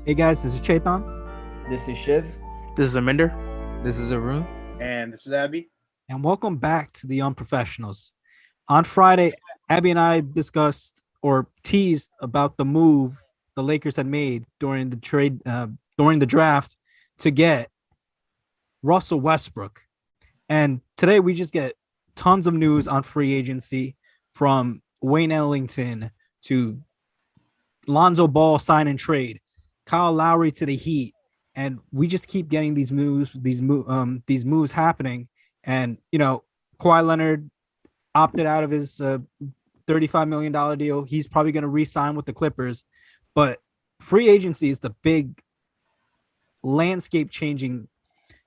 Hey guys, this is Chetan, This is Shiv. This is Aminder. This is Arun. And this is Abby. and welcome back to the Unprofessionals. On Friday, Abby and I discussed or teased about the move the Lakers had made during the draft to get Russell Westbrook. And today we just get tons of news on free agency from Wayne Ellington to Lonzo Ball sign and trade, Kyle Lowry to the Heat, and we just keep getting these moves happening. And Kawhi Leonard opted out of his $35 million deal. He's probably going to re-sign with the Clippers, but free agency is the big landscape changing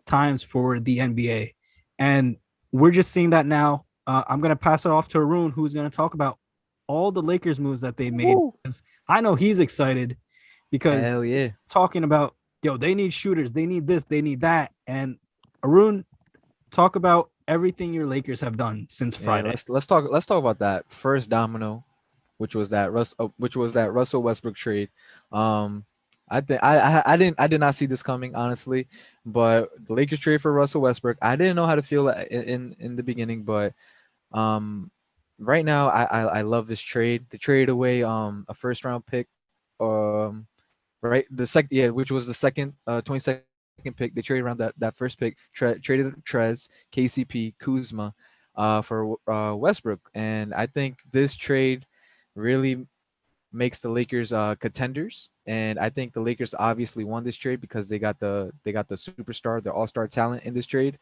times for the NBA, and we're just seeing that now. I'm going to pass it off to Arun, who's going to talk about all the Lakers moves that they made. I know he's excited because Hell yeah. talking about, they need shooters, they need this, they need that. And Arun, talk about everything your Lakers have done since Friday. Let's talk about that first domino, which was that Russell Westbrook trade. I did not see this coming, honestly, but the Lakers trade for Russell Westbrook, I didn't know how to feel in the beginning, but right now I love this trade. They traded away a first round pick, right, which was the second 22nd pick. They traded around that first pick, traded Trez, KCP, Kuzma for Westbrook, and I think this trade really makes the Lakers contenders. And I think the Lakers obviously won this trade because they got the superstar, the all-star talent in this trade.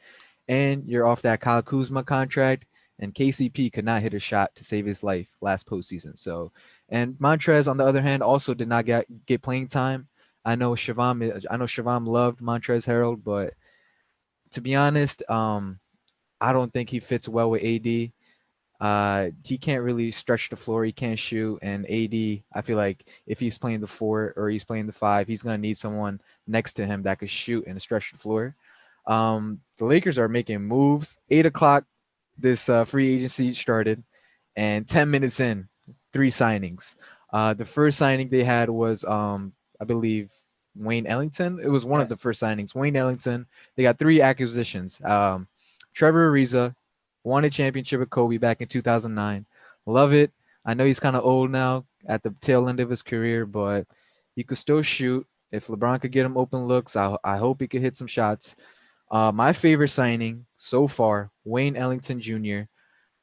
And you're off that Kyle Kuzma contract, and KCP could not hit a shot to save his life last postseason. So, and Montrez on the other hand also did not get playing time. I know Shivam loved Montrez Harrell, but to be honest, I don't think he fits well with AD. He can't really stretch the floor. He can't shoot. And AD, I feel like if he's playing the 4 or he's playing the 5, he's gonna need someone next to him that could shoot and stretch the floor. The Lakers are making moves. 8 o'clock, this free agency started, and 10 minutes in, 3 signings. The first signing they had was I believe Wayne Ellington. It was one of the first signings. Wayne Ellington. They got 3 acquisitions. Trevor Ariza won a championship with Kobe back in 2009. Love it. I know he's kind of old now at the tail end of his career, but he could still shoot. If LeBron could get him open looks, I hope he could hit some shots. My favorite signing so far, Wayne Ellington Jr.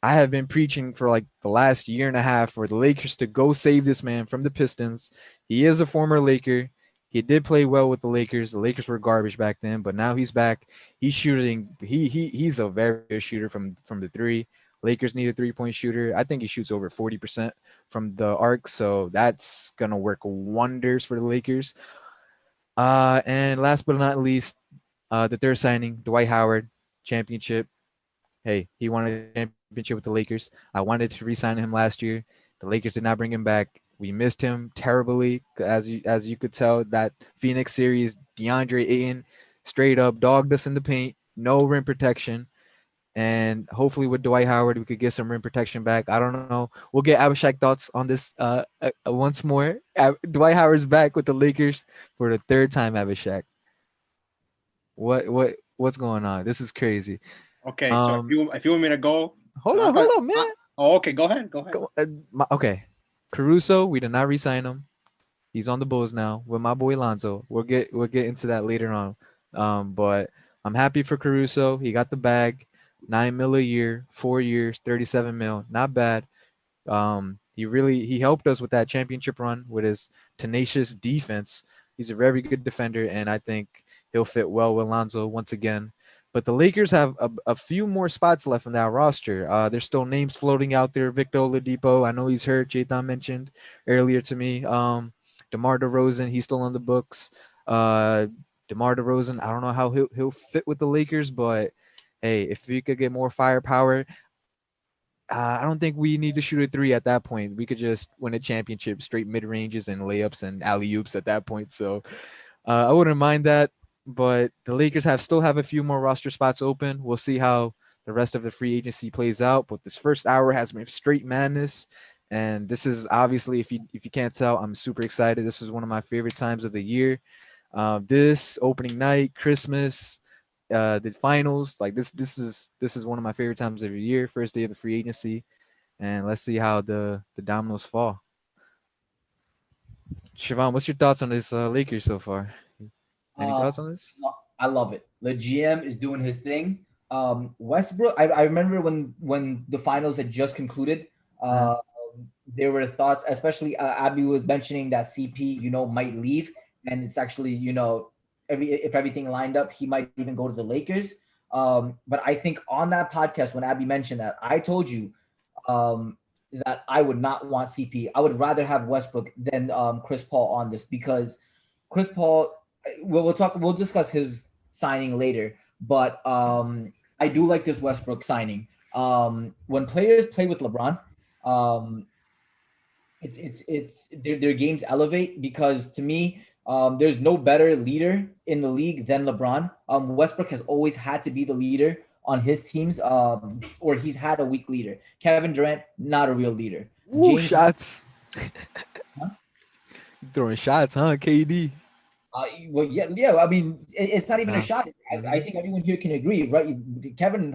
I have been preaching for like the last year and a half for the Lakers to go save this man from the Pistons. He is a former Laker. He did play well with the Lakers. The Lakers were garbage back then, but now he's back. He's shooting. He's a very good shooter from the 3. Lakers need a 3-point shooter. I think he shoots over 40% from the arc, so that's gonna work wonders for the Lakers. And last but not least, the third signing, Dwight Howard, championship. Hey, he won a championship with the Lakers. I wanted to re-sign him last year. The Lakers did not bring him back. We missed him terribly, as you could tell. That Phoenix series, DeAndre Ayton straight up dogged us in the paint, no rim protection. And hopefully with Dwight Howard, we could get some rim protection back. I don't know. We'll get Abhishek thoughts on this once more. Dwight Howard's back with the Lakers for the 3rd time, Abhishek. What's going on? This is crazy. Okay, so if you want me to go. Hold on, man. Okay, go ahead. Okay. Caruso, we did not re-sign him. He's on the Bulls now with my boy Lonzo. We'll get into that later on. But I'm happy for Caruso. He got the bag, $9 million a year, 4 years, $37 million. Not bad. He helped us with that championship run with his tenacious defense. He's a very good defender, and I think he'll fit well with Lonzo once again. But the Lakers have a few more spots left in that roster. There's still names floating out there. Victor Oladipo, I know he's hurt. Jathan mentioned earlier to me. DeMar DeRozan, he's still on the books. DeMar DeRozan, I don't know how he'll fit with the Lakers, but hey, if we could get more firepower, I don't think we need to shoot a 3 at that point. We could just win a championship straight mid-ranges and layups and alley-oops at that point. So I wouldn't mind that. But the Lakers still have a few more roster spots open. We'll see how the rest of the free agency plays out. But this first hour has been straight madness. And this is obviously, if you can't tell, I'm super excited. This is one of my favorite times of the year. This opening night, Christmas, the finals, like this is one of my favorite times of the year. First day of the free agency, and let's see how the dominoes fall. Siobhan, what's your thoughts on this Lakers so far? Any Um, thoughts on this? I love it. The GM is doing his thing. Westbrook, I remember when the finals had just concluded. Mhm. Uh, there were thoughts, especially Abby was mentioning that CP, might leave, and it's actually, if everything lined up, he might even go to the Lakers. But I think on that podcast when Abby mentioned that, I told you um, that I would not want CP. I would rather have Westbrook than Chris Paul on this because Chris Paul. We'll discuss his signing later, but I do like this Westbrook signing. When players play with LeBron, um, it's their games elevate because to me, there's no better leader in the league than LeBron. Westbrook has always had to be the leader on his teams, or he's had a weak leader. Kevin Durant, not a real leader. Ooh, James, shots. huh? Throwing shots, huh, KD? Well, yeah. I mean, it's not even a Yeah. shot. I Mhm. think everyone here can agree, right? Kevin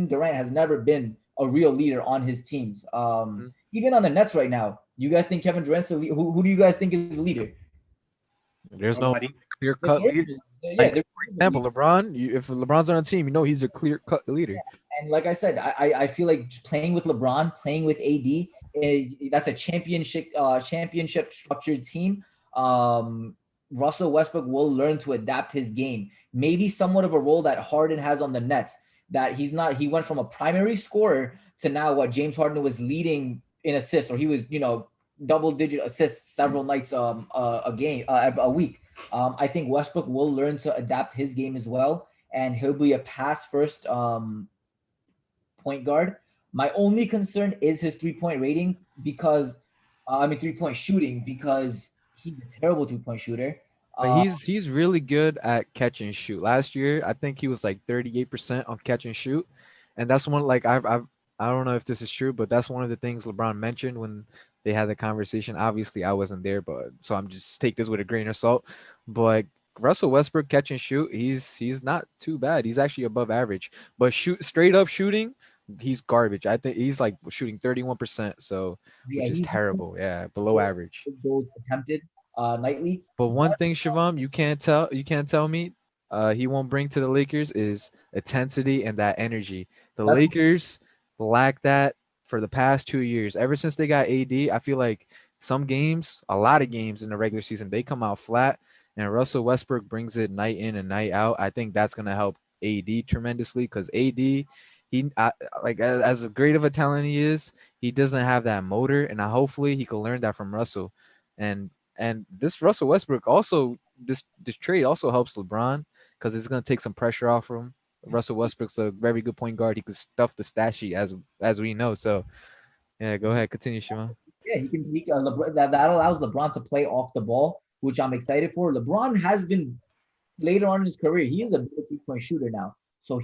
Durant has never been a real leader on his teams. Mhm. Even on the Nets right now, you guys think Kevin Durant's the leader? Who do you guys think is the leader? There's no Nobody. clear There cut leader. is, yeah, Like there for is a example, leader. LeBron. If LeBron's on a team, he's a clear cut leader. And like I said, I feel like just playing with LeBron, playing with AD, that's a championship structured team. Russell Westbrook will learn to adapt his game. Maybe somewhat of a role that Harden has on the Nets. That he's not. He went from a primary scorer to now what James Harden was leading in assists, or he was double digit assists several nights a game a week. I think Westbrook will learn to adapt his game as well, and he'll be a pass first point guard. My only concern is his 3 point rating because 3 point shooting because he's a terrible 3 point shooter. But Uh, he's really good at catch and shoot. Last year, I think he was like 38% on catch and shoot, and that's one like I don't know if this is true, but that's one of the things LeBron mentioned when they had the conversation. Obviously, I wasn't there, but so I'm just take this with a grain of salt. But Russell Westbrook catch and shoot, he's not too bad. He's actually above average. But shoot straight up shooting, he's garbage. I think he's like shooting 31%, so yeah, which is he's terrible. Yeah, below average. goals attempted nightly. But one thing, Shivam, you can't tell me he won't bring to the Lakers is intensity and that energy. The That's Lakers lack that for the past 2 years. Ever since they got AD, I feel like some games, a lot of games in the regular season, they come out flat, and Russell Westbrook brings it night in and night out. I think that's gonna help AD tremendously because AD, like as great of a talent he is, he doesn't have that motor, and hopefully he can learn that from Russell. And this Russell Westbrook also this trade also helps LeBron because it's gonna take some pressure off him. Russell Westbrook's a very good point guard. He could stuff the stat sheet as we know. So yeah, go ahead, continue, Shima. yeah, that allows LeBron to play off the ball, which I'm excited for. LeBron has been later on in his career, he is a better 3 point shooter now. So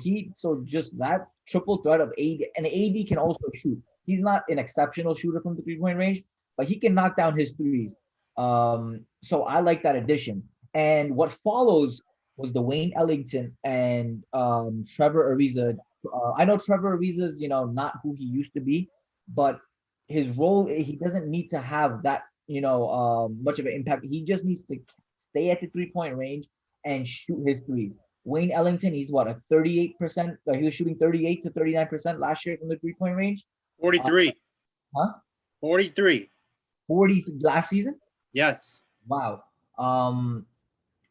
just that triple threat of AD, and AD can also shoot. He's not an exceptional shooter from the 3 point range, but he can knock down his threes. So I like that addition. And what follows was the Wayne Ellington and Trevor Ariza. I know Trevor Ariza is not who he used to be, but his role, he doesn't need to have that much of an impact. He just needs to stay at the 3 point range and shoot his threes. Wayne Ellington, he's what, a 38%? He was shooting 38 to 39% last year from the 3 point range. 43. Huh? 43. 40 last season. Yes. Wow.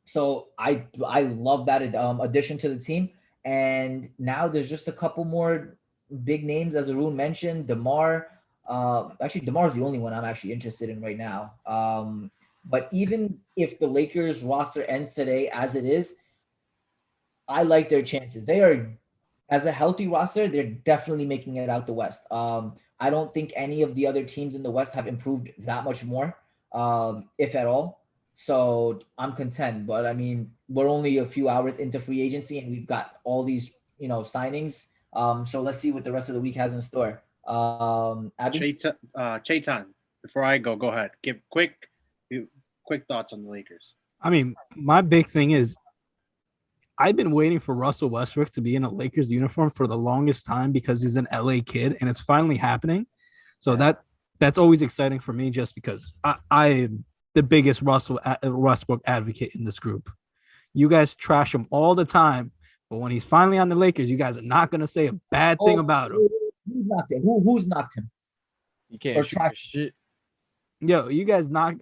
So I love that addition to the team. And now there's just a couple more big names, as Arun mentioned. DeMar. Actually, DeMar's the only one I'm actually interested in right now. But even if the Lakers roster ends today as it is, I like their chances. They are, as a healthy roster, they're definitely making it out the West. I don't think any of the other teams in the West have improved that much more, if at all. So I'm content. But I mean, we're only a few hours into free agency, and we've got all these signings. So let's see what the rest of the week has in store. Abby? Chaitan, before I go ahead. Give quick thoughts on the Lakers. I mean, my big thing is I've been waiting for Russell Westbrook to be in a Lakers uniform for the longest time because he's an LA kid and it's finally happening. So that's always exciting for me just because I am the biggest Russell Westbrook advocate in this group. You guys trash him all the time, but when he's finally on the Lakers, you guys are not going to say a bad thing about him. Who's knocked him? Who's knocked him? You can't shoot for shit. Yo, you guys knock.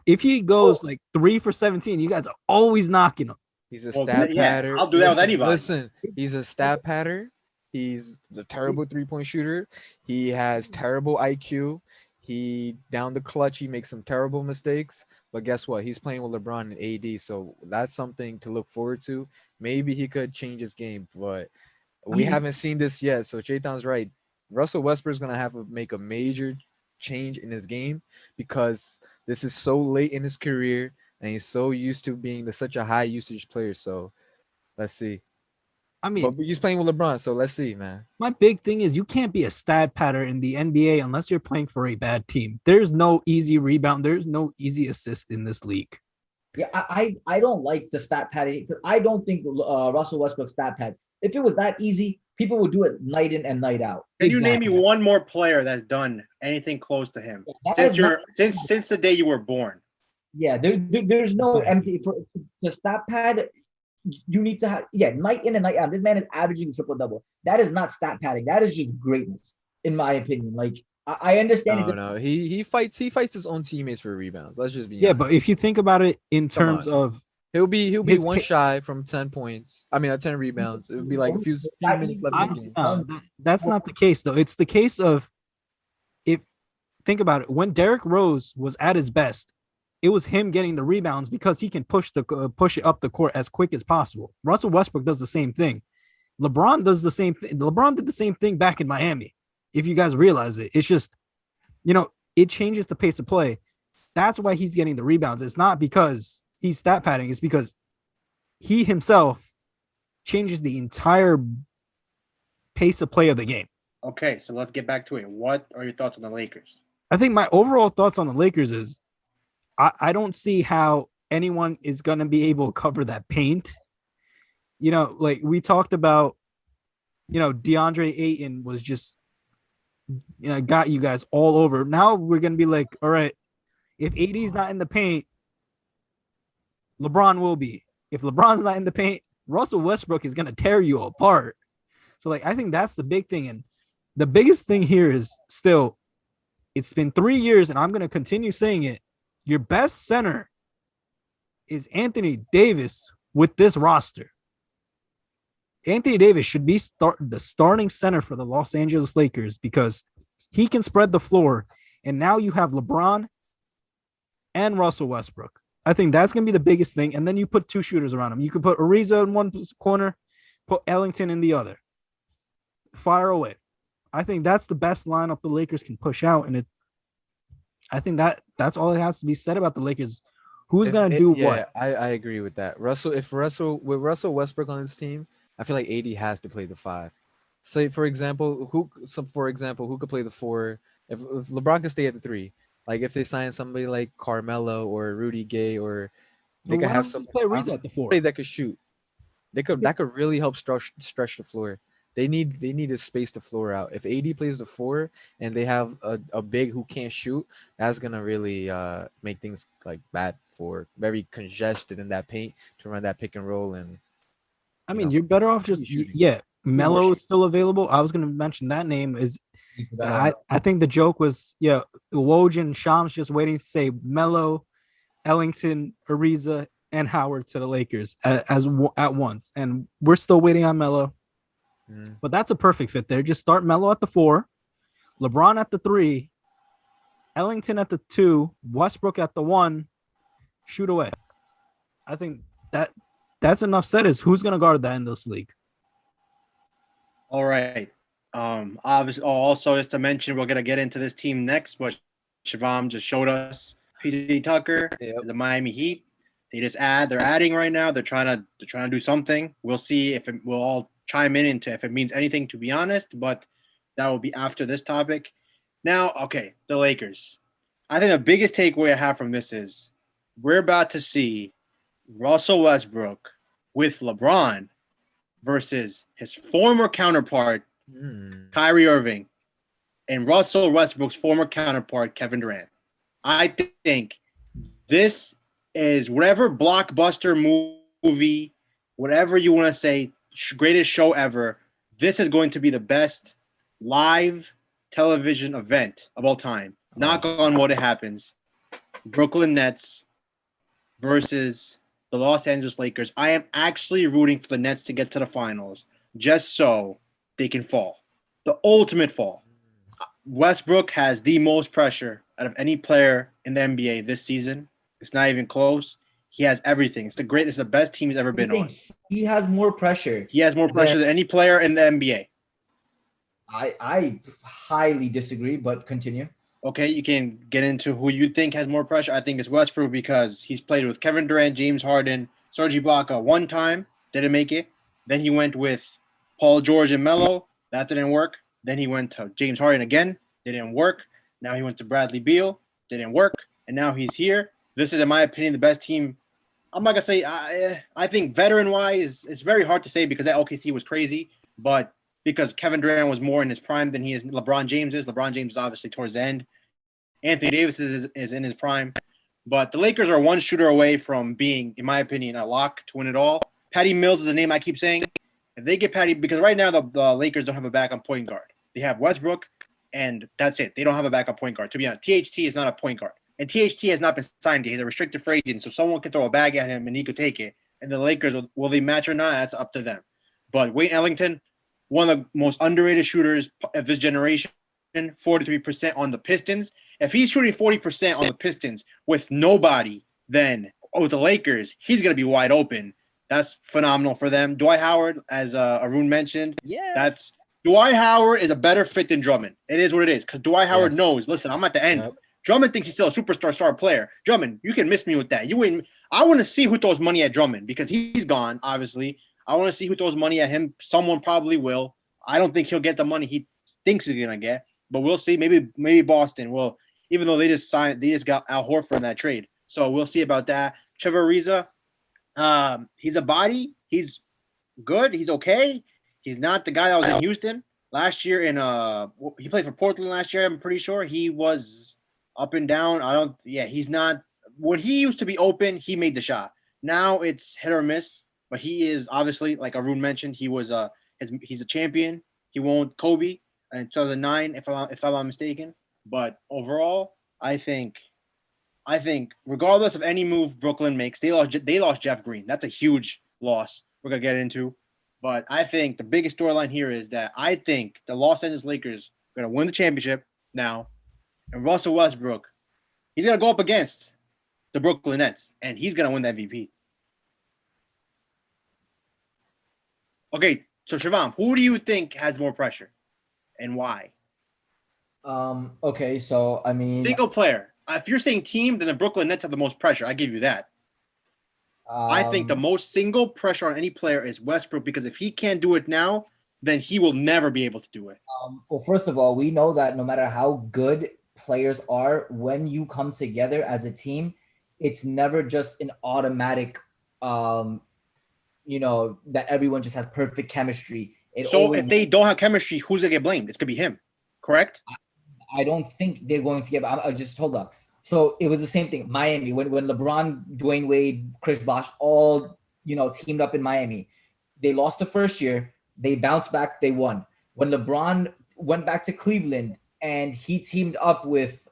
If he goes like 3 for 17, you guys are always knocking him. He's a stat patter. I'll do that with anybody. Listen, he's a stat patter. He's a terrible 3-point shooter. He has terrible IQ. He down the clutch. He makes some terrible mistakes. But guess what? He's playing with LeBron and AD, so that's something to look forward to. Maybe he could change his game, but we haven't seen this yet. So Chaitan's right. Russell Westbrook is gonna have to make a major change in his game because this is so late in his career and he's so used to being such a high usage player. So let's see. I mean, but he's playing with LeBron, so let's see, man. My big thing is you can't be a stat patter in the NBA unless you're playing for a bad team. There's no easy rebound. There's no easy assist in this league. Yeah, I don't like the stat padding because I don't think Russell Westbrook stat pads. If it was that easy, people would do it night in and night out. Can you name me one more player that's done anything close to him since the day you were born? Yeah, there's no empty for the stat pad. You need to have night in and night out. This man is averaging triple-double. That is not stat padding. That is just greatness, in my opinion. Like I understand. No, he fights his own teammates for rebounds. Let's just be honest. But if you think about it in terms of he'll be one shy from 10 points. I mean, 10 rebounds. It would be like a few minutes left in the game. That's not the case though. It's the case of think about it. When Derrick Rose was at his best, it was him getting the rebounds because he can push it up the court as quick as possible. Russell Westbrook does the same thing. LeBron does the same thing. LeBron did the same thing back in Miami. If you guys realize it, it's just, it changes the pace of play. That's why he's getting the rebounds. It's not because he's stat padding. It's because he himself changes the entire pace of play of the game. Okay, so let's get back to it. What are your thoughts on the Lakers? I think my overall thoughts on the Lakers is I don't see how anyone is going to be able to cover that paint. Like we talked about, DeAndre Ayton was just, got you guys all over. Now we're going to be like, all right, if AD's not in the paint, LeBron will be. If LeBron's not in the paint, Russell Westbrook is going to tear you apart. So, like, I think that's the big thing. And the biggest thing here is still, it's been 3 years, and I'm going to continue saying it. Your best center is Anthony Davis with this roster. Anthony Davis should be the starting center for the Los Angeles Lakers because he can spread the floor. And now you have LeBron and Russell Westbrook. I think that's going to be the biggest thing. And then you put 2 shooters around him. You could put Ariza in one corner, put Ellington in the other. Fire away. I think that's the best lineup the Lakers can push out. And I think that's all it has to be said about the Lakers. Who's going to do what? I agree with that. With Russell Westbrook on his team, I feel like AD has to play the 5. Say for example, who could play the 4? If LeBron can stay at the 3, like if they sign somebody like Carmelo or Rudy Gay, or they could have some play Ariza at the 4 that could shoot. That could really help stretch the floor. They need to space the floor out. If AD plays the 4 and they have a big who can't shoot, that's gonna really make things like bad for very congested in that paint to run that pick and roll. And I mean, you're better off just Melo is still available. I was gonna mention that name is. I think the joke was Woj and Shams just waiting to say Melo, Ellington, Ariza, and Howard to the Lakers at once, and we're still waiting on Melo. But that's a perfect fit there. Just start Melo at the 4, LeBron at the 3, Ellington at the 2, Westbrook at the 1. Shoot away. I think that's enough said. Is who's going to guard that in this league? All right. Obviously, also just to mention, we're going to get into this team next, but Shivam just showed us PJ Tucker, the Miami Heat. They're adding right now. They're trying to do something. We'll see if we'll all chime in into if it means anything, to be honest, but That will be after this topic. Now, okay, the Lakers. I think the biggest takeaway I have from this is we're about to see Russell Westbrook with LeBron versus his former counterpart, Kyrie Irving, and Russell Westbrook's former counterpart, Kevin Durant. I think this is whatever blockbuster movie, whatever you want to say, greatest show ever. This is going to be the best live television event of all time. Knock on wood, it happens. Brooklyn Nets versus the Los Angeles Lakers. I am actually rooting for the Nets to get to the finals just so they can fall. The ultimate fall. Westbrook has the most pressure out of any player in the NBA this season. It's not even close. He has everything. It's the best team he's ever been on. He has more pressure. He has more pressure than any player in the NBA. I highly disagree, but continue. Okay, you can get into who you think has more pressure. I think it's Westbrook because he's played with Kevin Durant, James Harden, Serge Ibaka one time, didn't make it. Then he went with Paul George and Melo. That didn't work. Then he went to James Harden again. Didn't work. Now he went to Bradley Beal. Didn't work. And now he's here. This is, in my opinion, the best team. I'm not going to say I think veteran-wise, it's very hard to say because that OKC was crazy. But because Kevin Durant was more in his prime than LeBron James is. LeBron James is obviously towards the end. Anthony Davis is in his prime. But the Lakers are one shooter away from being, in my opinion, a lock to win it all. Patty Mills is a name I keep saying. If they get Patty, because right now the Lakers don't have a backup point guard. They have Westbrook, and that's it. They don't have a backup point guard. To be honest, THT is not a point guard. And THT has not been signed yet. He's a restricted free agent, so someone can throw a bag at him and he could take it. And the Lakers, will they match or not? That's up to them. But Wayne Ellington, one of the most underrated shooters of this generation, 43% on the Pistons. If he's shooting 40% on the Pistons with nobody, then with the Lakers, he's going to be wide open. That's phenomenal for them. Dwight Howard, as Arun mentioned, Dwight Howard is a better fit than Drummond. It is what it is because Dwight Howard knows, listen, I'm at the end. Yep. Drummond thinks he's still a superstar star player. Drummond, you can miss me with that. I want to see who throws money at Drummond because he's gone, obviously. I want to see who throws money at him. Someone probably will. I don't think he'll get the money he thinks he's going to get, but we'll see. Maybe Boston will, even though they just got Al Horford in that trade. So we'll see about that. Trevor Ariza, he's a body. He's good. He's okay. He's not the guy that was in Houston last year. He played for Portland last year. I'm pretty sure he was up and down. He's not when he used to be open. He made the shot. Now it's hit or miss. But he is obviously, like Arun mentioned, he's a champion. He won Kobe in 2009, if I'm not mistaken. But overall, I think regardless of any move Brooklyn makes, they lost Jeff Green. That's a huge loss we're gonna get into. But I think the biggest storyline here is that I think the Los Angeles Lakers are gonna win the championship now, and Russell Westbrook, he's gonna go up against the Brooklyn Nets, and he's gonna win the MVP. Okay, so Shivam, who do you think has more pressure, and why? Okay, so I mean, single player. If you're saying team, then the Brooklyn Nets have the most pressure. I give you that. I think the most single pressure on any player is Westbrook because if he can't do it now, then he will never be able to do it. Well, first of all, we know that no matter how good players are, when you come together as a team, it's never just an automatic, that everyone just has perfect chemistry. If they don't have chemistry, who's gonna get blamed? It's gonna be him, correct? I don't think they're going to get. I just hold up. So it was the same thing. Miami, when LeBron, Dwayne Wade, Chris Bosh all teamed up in Miami, they lost the first year. They bounced back. They won. When LeBron went back to Cleveland and he teamed up with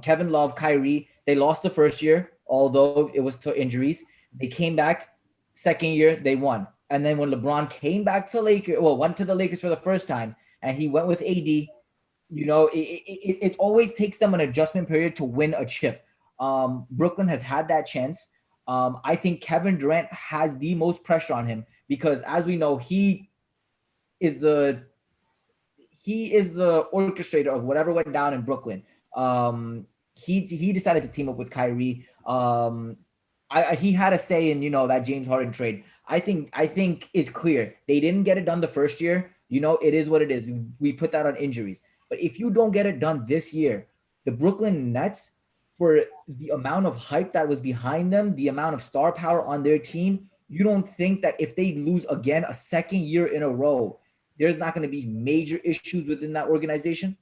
Kevin Love, Kyrie, they lost the first year, although it was to injuries. They came back. Second year, they won. And then when LeBron came back to went to the Lakers for the first time, and he went with AD. It always takes them an adjustment period to win a chip. Brooklyn has had that chance. I think Kevin Durant has the most pressure on him because, as we know, he is the orchestrator of whatever went down in Brooklyn. He decided to team up with Kyrie. He had a say in that James Harden trade. I think it's clear they didn't get it done the first year. You know, it is what it is. We put that on injuries. But if you don't get it done this year, the Brooklyn Nets, for the amount of hype that was behind them, the amount of star power on their team, you don't think that if they lose again a second year in a row, there's not going to be major issues within that organization?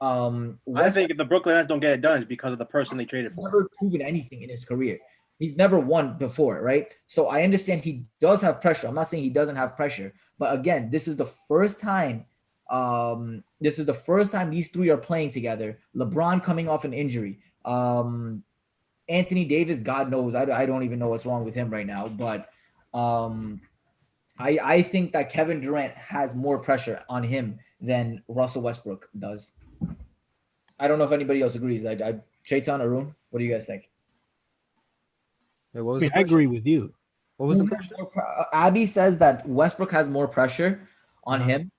I think if the Brooklyn Nets don't get it done, it's because of the person they traded for. Never proven anything in his career. He's never won before, right? So I understand he does have pressure. I'm not saying he doesn't have pressure, but again, this is the first time. This is the first time these three are playing together. LeBron coming off an injury. Anthony Davis, God knows, I don't even know what's wrong with him right now. But I think that Kevin Durant has more pressure on him than Russell Westbrook does. I don't know if anybody else agrees. Chaitan, Arun, what do you guys think? Wait, what was I agree with you. What was the question? Abby says that Westbrook has more pressure on him.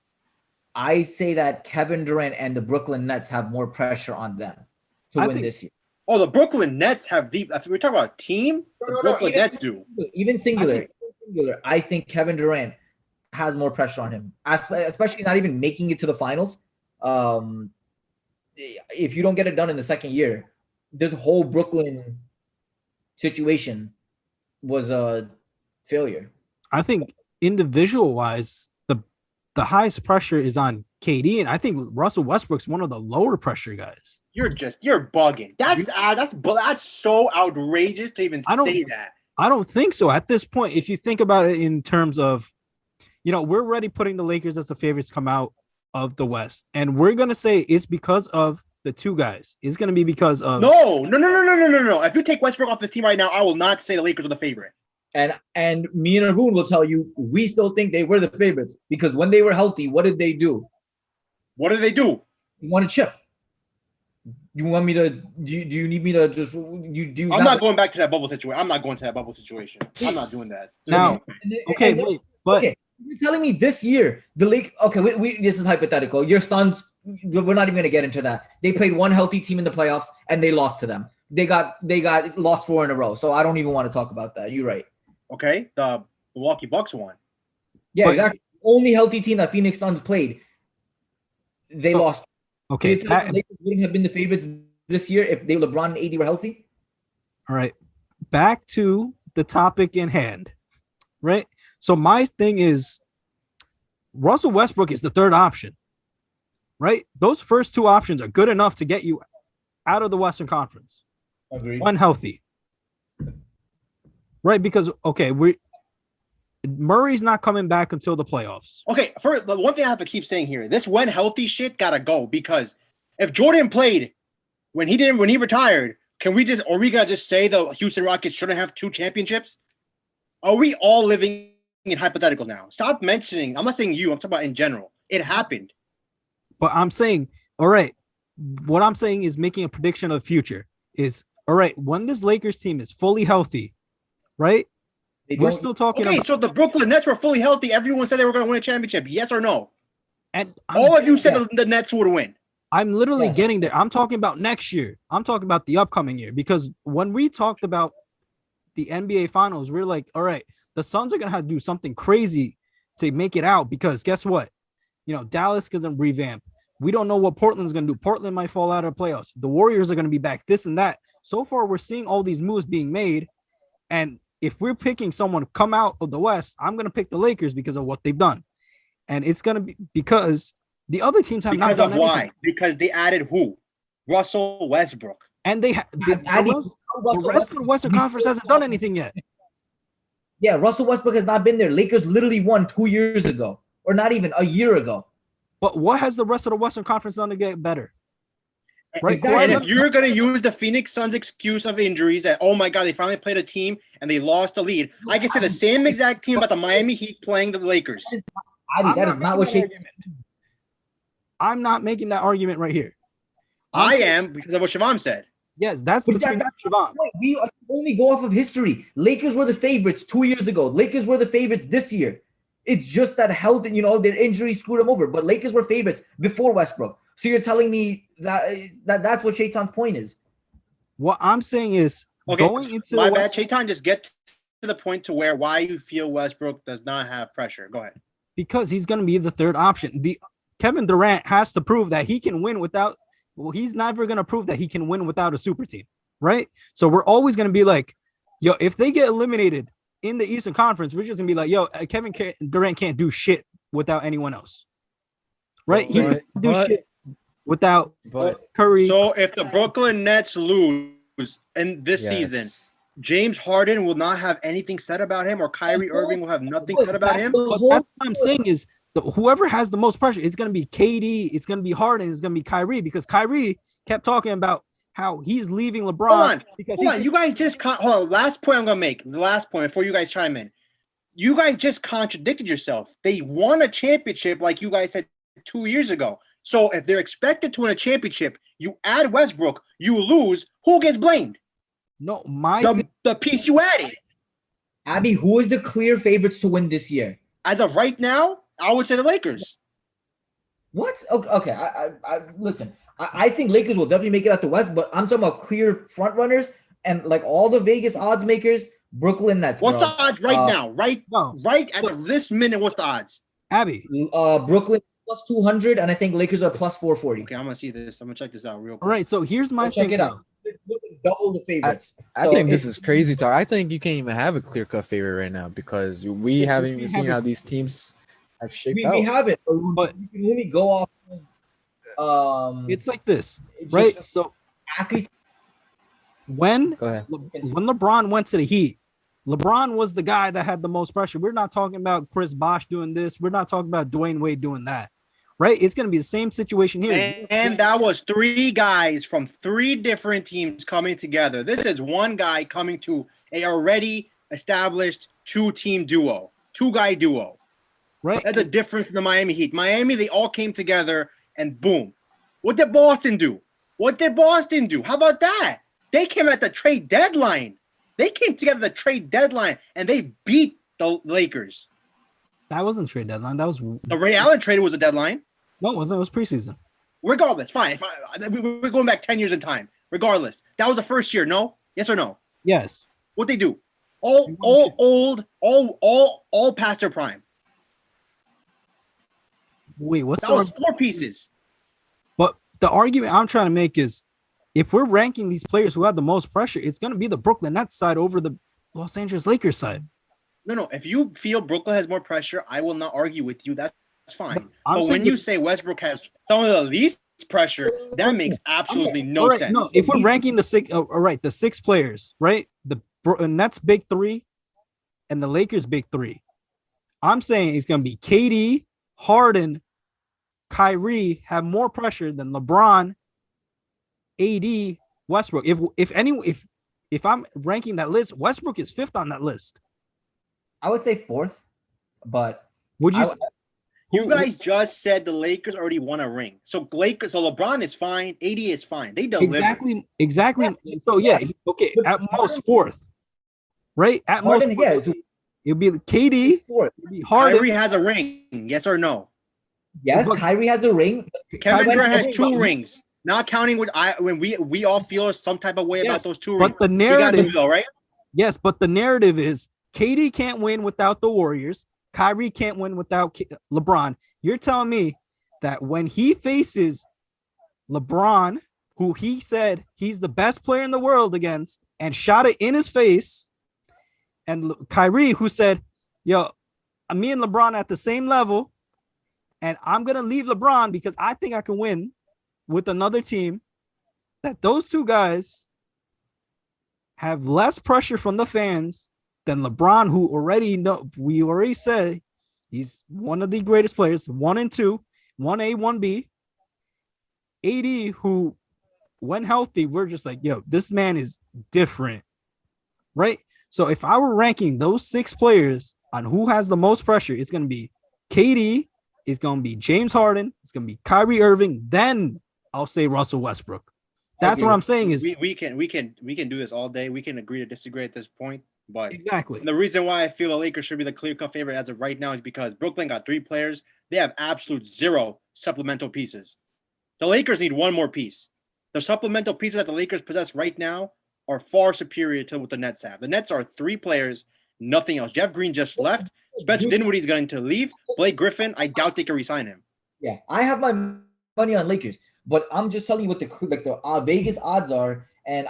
I say that Kevin Durant and the Brooklyn Nets have more pressure on them to win this year. Oh, the Brooklyn Nets have deep. If we're talking about a team, the Brooklyn Nets do. Even singular, I think Kevin Durant has more pressure on him, especially not even making it to the finals. If you don't get it done in the second year, this whole Brooklyn situation was a failure. I think individual wise, the highest pressure is on KD, and I think Russell Westbrook's one of the lower pressure guys. You're bugging. That's so outrageous to even say that. I don't think so. At this point, if you think about it in terms of, we're already putting the Lakers as the favorites come out of the West, and we're gonna say it's because of the two guys. It's gonna be because of no. If you take Westbrook off this team right now, I will not say the Lakers are the favorite. And me and Arun will tell you we still think they were the favorites because when they were healthy, what did they do? What did they do? You want a chip? You want me to? Do you need me to just? I'm not going back to that bubble situation. I'm not going to that bubble situation. I'm not doing that. Now, but you're telling me this year the league? Okay, this is hypothetical. Your Suns. We're not even going to get into that. They played one healthy team in the playoffs and they lost to them. They got lost 4 in a row. So I don't even want to talk about that. You're right. Okay, the Milwaukee Bucks won. Yeah, exactly. Only healthy team that Phoenix Suns played, they lost. Okay, Lakers wouldn't have been the favorites this year if LeBron and AD were healthy. All right, back to the topic in hand, right? So my thing is, Russell Westbrook is the third option, right? Those first 2 options are good enough to get you out of the Western Conference. Agreed. When healthy. Right, because Murray's not coming back until the playoffs. Okay, for the one thing I have to keep saying here, this when healthy shit gotta go, because if Jordan played when he retired, are we gonna just say the Houston Rockets shouldn't have 2 championships? Are we all living in hypotheticals now? Stop mentioning. I'm not saying you. I'm talking about in general. It happened. But I'm saying, all right. What I'm saying is making a prediction of the future is, all right, when this Lakers team is fully healthy, right? We're still talking about. So the Brooklyn Nets were fully healthy. Everyone said they were going to win a championship. Yes or no? And all of you said the Nets would win. I'm literally getting there. I'm talking about next year. I'm talking about the upcoming year, because when we talked about the NBA Finals, we're like, all right, the Suns are going to have to do something crazy to make it out, because guess what? Dallas is going to revamp. We don't know what Portland's going to do. Portland might fall out of the playoffs. The Warriors are going to be back, this and that. So far, we're seeing all these moves being made. And if we're picking someone to come out of the West, I'm going to pick the Lakers because of what they've done. And it's going to be because the other teams have not done anything. Why? Because they added who? Russell Westbrook. And the rest of the Western Conference hasn't done anything yet. Yeah, Russell Westbrook has not been there. Lakers literally won 2 years ago, or not even a year ago. But what has the rest of the Western Conference done to get better? Right. Exactly. And if you're going to use the Phoenix Suns excuse of injuries that, oh my God, they finally played a team and they lost the lead, I can say the same exact team about the Miami Heat playing the Lakers. That is not what I'm not making that argument right here. I am, because of what Shivam said. Yes, that's between Shivam. We only go off of history. Lakers were the favorites 2 years ago. Lakers were the favorites this year. It's just that health and, their injury screwed them over. But Lakers were favorites before Westbrook. So you're telling me that's what Shaitan's point is? What I'm saying is, going into my bad, Shaitan, just get to the point to why you feel Westbrook does not have pressure. Go ahead. Because he's going to be the third option. Kevin Durant has to prove that he can win without. Well, he's never going to prove that he can win without a super team, right? So we're always going to be like, yo, if they get eliminated in the Eastern Conference, we're just going to be like, yo, Kevin Durant can't do shit without anyone else, right? He can do shit without Curry. So if the Brooklyn Nets lose in this season, James Harden will not have anything said about him, or Kyrie Irving will have nothing said about him. But what I'm saying is, whoever has the most pressure, it's going to be KD, it's going to be Harden, it's going to be Kyrie, because Kyrie kept talking about how he's leaving LeBron. Hold on. You guys just hold on. Last point I'm going to make. The last point before you guys chime in. You guys just contradicted yourself. They won a championship, like you guys said 2 years ago. So if they're expected to win a championship, you add Westbrook, you lose. Who gets blamed? No, the piece you added. Abby, who is the clear favorites to win this year? As of right now, I would say the Lakers. What? Okay. I listen. I think Lakers will definitely make it out the West, but I'm talking about clear front runners and like all the Vegas odds makers. Brooklyn Nets. What's the odds right now? Right at this minute. What's the odds? Abby. Brooklyn plus 200, and I think Lakers are plus 440. Okay, I'm gonna see this. I'm gonna check this out real quick. All right. So here's my thing. Check it out. Double the favorites. I think this is crazy talk. I think you can't even have a clear-cut favorite right now because we haven't even seen how these teams have shaped out. We haven't, but you can only go off. It's like this, right? So when LeBron went to the Heat, LeBron was the guy that had the most pressure. We're not talking about Chris Bosh doing this. We're not talking about Dwayne Wade doing that, right? It's going to be the same situation here. And that was 3 guys from 3 different teams coming together. This is one guy coming to a already established 2-team duo, 2-guy duo. Right. That's a difference in the Miami Heat. Miami, they all came together and boom. What did Boston do? How about that? They came at the trade deadline. They came together at the trade deadline and they beat the Lakers. That wasn't trade deadline. That was the Ray Allen trade was a deadline. No, it wasn't. It was preseason. Regardless, fine. We're going back 10 years in time. Regardless, that was the first year. No, yes or no? Yes. What they do? All old, all past their prime. Wait, what's that? Was 4 pieces. But the argument I'm trying to make is, if we're ranking these players who have the most pressure, it's going to be the Brooklyn Nets side over the Los Angeles Lakers side. No. If you feel Brooklyn has more pressure, I will not argue with you. That's fine. But when you say Westbrook has some of the least pressure, that makes absolutely no sense. No, if we're ranking the 6, the 6 players, right? The Nets big 3 and the Lakers big 3. I'm saying it's going to be KD, Harden, Kyrie have more pressure than LeBron, AD, Westbrook. If I'm ranking that list, Westbrook is 5th on that list. I would say 4th, but would you? You guys just said the Lakers already won a ring, so LeBron is fine, AD is fine. They delivered. Exactly. So yeah, okay. At most 4th, right? At Harden, most, yeah. It'll be KD. 4th. Kyrie has a ring. Yes or no? Yes, Kyrie has a ring. Kevin Durant has 2 rings. Not counting when we all feel some type of way about those 2 rings. But the narrative, right? Yes, but the narrative is KD can't win without the Warriors. Kyrie can't win without LeBron. You're telling me that when he faces LeBron, who he said he's the best player in the world against, and shot it in his face, and Kyrie, who said, yo, me and LeBron at the same level, and I'm going to leave LeBron because I think I can win with another team, that those 2 guys have less pressure from the fans than LeBron, who we already said he's one of the greatest players, 1 and 2, 1A, 1B. AD, who when healthy, we're just like, yo, this man is different, right? So if I were ranking those 6 players on who has the most pressure, it's going to be KD, it's going to be James Harden, it's going to be Kyrie Irving, then I'll say Russell Westbrook. That's what I'm saying is we can do this all day. We can agree to disagree at this point. But exactly the reason why I feel the Lakers should be the clear-cut favorite as of right now is because Brooklyn got 3 players. They have absolute 0 supplemental pieces. The Lakers need 1 more piece. The supplemental pieces that the Lakers possess right now are far superior to what the Nets have. The Nets are 3 players Nothing else. Jeff Green just left. Spencer Dinwiddie's going to leave. Blake Griffin, I doubt they can resign him. Yeah, I have my money on Lakers, but I'm just telling you what the Vegas odds are, and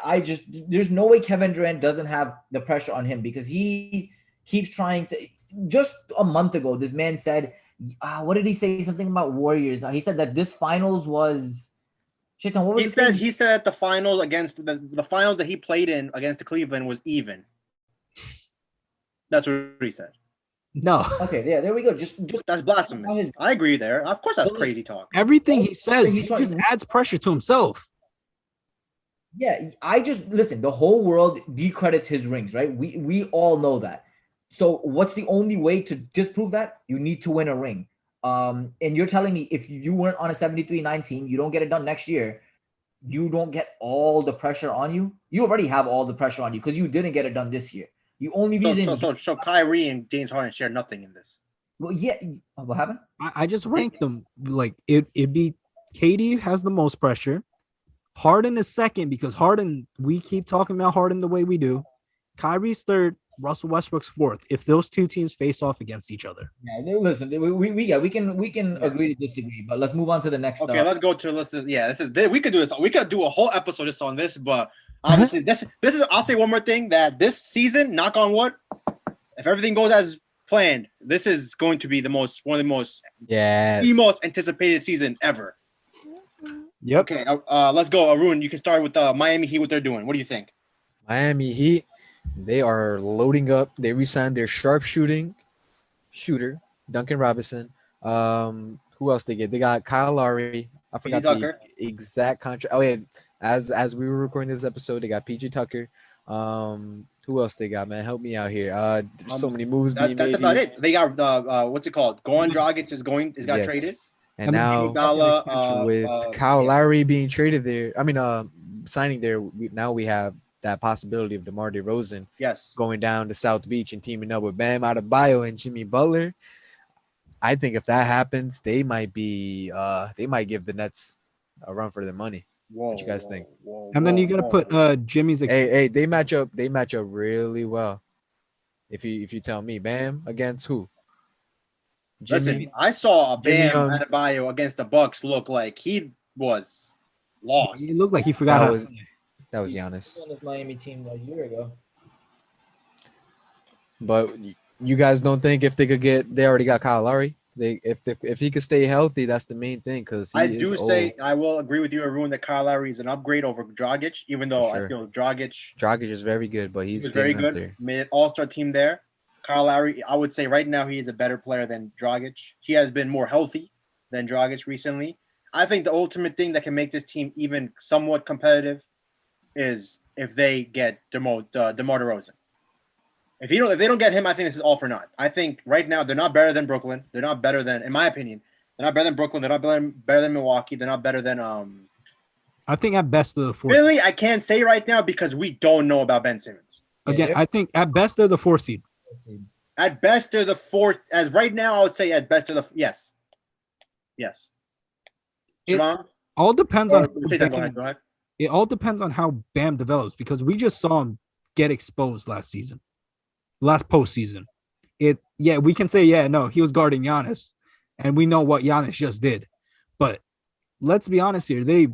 there's no way Kevin Durant doesn't have the pressure on him because he keeps trying to. Just a month ago, this man said, what did he say? Something about Warriors. He said that this finals was. Shaitan, what was he said that the finals against the finals that he played in against the Cleveland was even. That's what he said. No. Okay, yeah, there we go. Just that's blasphemous. I agree there. Of course, that's crazy talk. Everything he says, he just adds pressure to himself. Yeah, listen. The whole world decredits his rings, right? We all know that. So, what's the only way to disprove that? You need to win a ring. And you're telling me if you weren't on a 73-9 team, you don't get it done next year, you don't get all the pressure on you. You already have all the pressure on you because you didn't get it done this year. You only reason. So Kyrie and James Harden share nothing in this. Well, yeah. What happened? I just ranked them like it'd be KD has the most pressure. Harden is second because Harden, we keep talking about Harden the way we do. Kyrie's third. Russell Westbrook's fourth. If those two teams face off against each other. Yeah, listen, we can agree to disagree, but let's move on to the next. Okay, let's go to we could do this. We could do a whole episode just on this, but obviously this is. I'll say one more thing that this season, knock on wood, if everything goes as planned, this is going to be the most anticipated season ever. Yep. Okay, let's go. Arun, you can start with Miami Heat. What they're doing? What do you think? Miami Heat. They are loading up. They re-signed their shooter, Duncan Robinson. Who else they get? They got Kyle Lowry. I forgot the exact contract. Oh yeah, as we were recording this episode, they got PJ Tucker. Who else they got, man? Help me out here. There's so many moves being made. That's about it. They got what's it called? Goran Dragic got traded. And now with Kyle Lowry being traded there, signing there, now we have that possibility of DeMar DeRozan going down to South Beach and teaming up with Bam Adebayo and Jimmy Butler. I think if that happens, they might give the Nets a run for their money. What you guys think? And then you got to put Jimmy's. They match up really well. If you tell me, Bam against who? Jimmy, listen, I saw Bam Adebayo against the Bucks look like he was lost. He looked like he forgot that was Giannis. On his Miami team a year ago. But you guys don't think if they already got Kyle Lowry? If he could stay healthy, that's the main thing. Because I will agree with you, Arun, that Kyle Lowry is an upgrade over Dragic, even though I feel Dragic is very good, but he's very good. There. Made an all-star team there. Kyle Lowry, I would say right now he is a better player than Dragic. He has been more healthy than Dragic recently. I think the ultimate thing that can make this team even somewhat competitive is if they get DeMar DeRozan. If they don't get him, I think this is all for naught. I think right now they're not better than Brooklyn. They're not better than, in my opinion, they're not better than Brooklyn. They're not better than Milwaukee. They're not better than I think at best they're the fourth. Really, seed. I can't say right now because we don't know about Ben Simmons. Again, I think at best they're the 4th seed. At best they're the 4th. As right now, I would say at best they're the yes. It all depends on. Go ahead. It all depends on how Bam develops because we just saw him get exposed last postseason. We can say, he was guarding Giannis, and we know what Giannis just did. But let's be honest here, they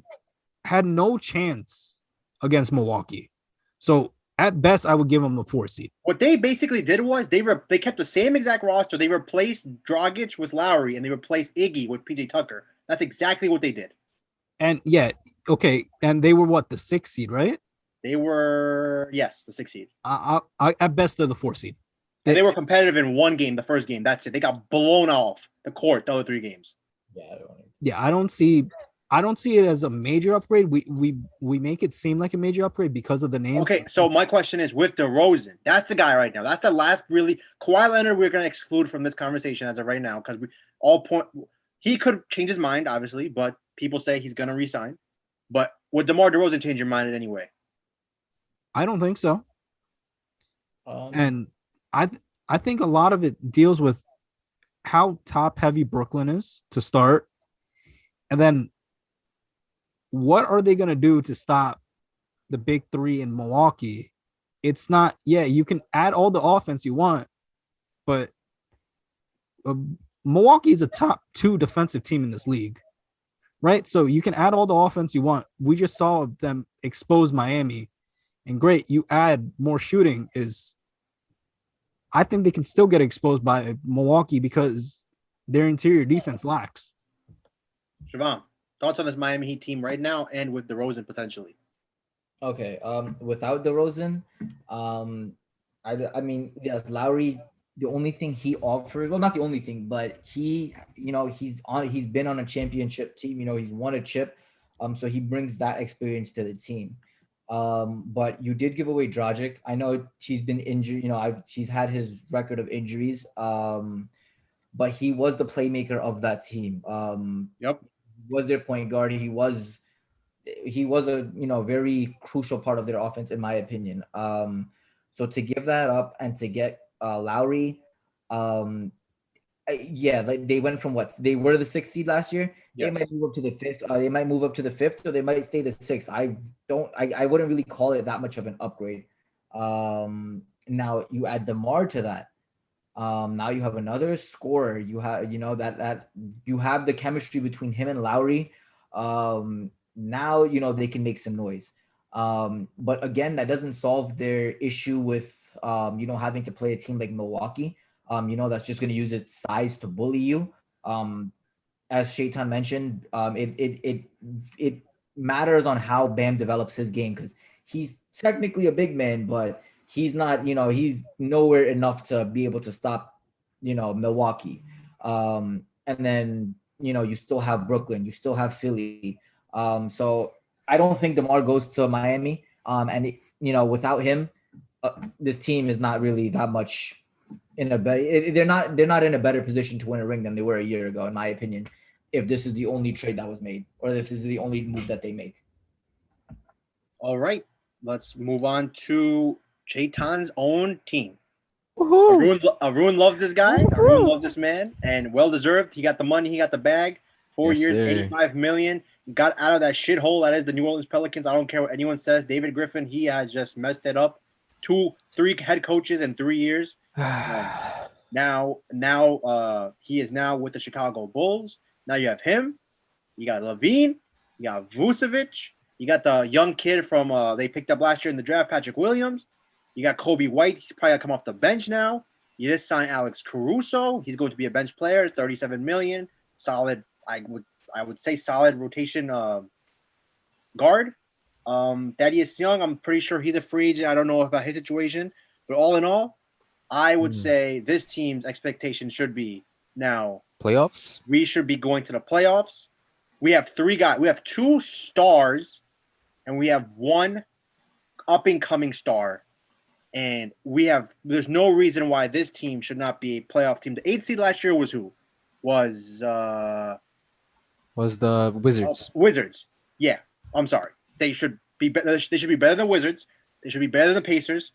had no chance against Milwaukee. So at best, I would give them a 4 seed. What they basically did was they kept the same exact roster. They replaced Dragic with Lowry, and they replaced Iggy with PJ Tucker. That's exactly what they did. And and they were what, the 6th seed, right? They were the 6th seed. At best, they're the 4th seed. They were competitive in one game, the first game. That's it. They got blown off the court the other 3 games. I don't see it as a major upgrade. We make it seem like a major upgrade because of the names. Okay, so my question is with DeRozan, that's the guy right now. That's the last really Kawhi Leonard. We're going to exclude from this conversation as of right now because he could change his mind, obviously, but people say he's going to resign. But would DeMar DeRozan change your mind in any way? I don't think so. And I think a lot of it deals with how top heavy Brooklyn is to start. And then what are they going to do to stop the big 3 in Milwaukee it's not. Yeah, you can add all the offense you want, but uh, Milwaukee is a top 2 defensive team in this league, right? So you can add all the offense you want. We just saw them expose Miami, and great, you add more shooting. Is I think they can still get exposed by Milwaukee because their interior defense lacks. Siobhan, thoughts on this Miami Heat team right now and with DeRozan potentially? Okay. Without DeRozan, I mean, yes, Lowry. The only thing he offers, well, not the only thing, but he's been on a championship team. He's won a chip. So he brings that experience to the team. But you did give away Dragic. I know he's been injured. He's had his record of injuries. But he was the playmaker of that team. Yep. Was their point guard. He was a very crucial part of their offense, in my opinion. So to give that up and to get Lowry, yeah, like they went from what they were the 6th seed last year. Yes. They might move up to the 5th. They might move up to the 5th, or they might stay the 6th. I wouldn't really call it that much of an upgrade. Now you add DeMar to that. Now you have another scorer. You have that you have the chemistry between him and Lowry. Now they can make some noise. But again, that doesn't solve their issue with having to play a team like Milwaukee. That's just going to use its size to bully you. As Shaitan mentioned, it matters on how Bam develops his game, because he's technically a big man, but he's not, he's nowhere enough to be able to stop, Milwaukee. And then, you still have Brooklyn, you still have Philly. So I don't think DeMar goes to Miami. And without him, this team is not really that much in a better. They're not in a better position to win a ring than they were a year ago, in my opinion. If this is the only trade that was made, or if this is the only move that they make. All right, let's move on to Chaitan's own team. Arun loves this guy. Arun loves this man, and well deserved. He got the money. He got the bag. 4 Yes, years, sir. $85 million. Got out of that shithole that is the New Orleans Pelicans. I don't care what anyone says. David Griffin, he has just messed it up. 3 head coaches in 3 years. Now, he is now with the Chicago Bulls. Now you have him. You got Levine. You got Vucevic. You got the young kid from they picked up last year in the draft, Patrick Williams. You got Kobe White. He's probably gonna come off the bench now. You just signed Alex Caruso. He's going to be a bench player, $37 million. Solid. I would say solid rotation guard. Thaddeus Young, I'm pretty sure he's a free agent. I don't know about his situation, but all in all, I would say this team's expectation should be now Playoffs? we should be going to the playoffs. We have 3 guys. We have 2 stars, and we have 1 up-and-coming star. And there's no reason why this team should not be a playoff team. The 8th seed last year was who? Was the Wizards. Wizards. Yeah, I'm sorry. They should be better than Wizards. They should be better than the Pacers.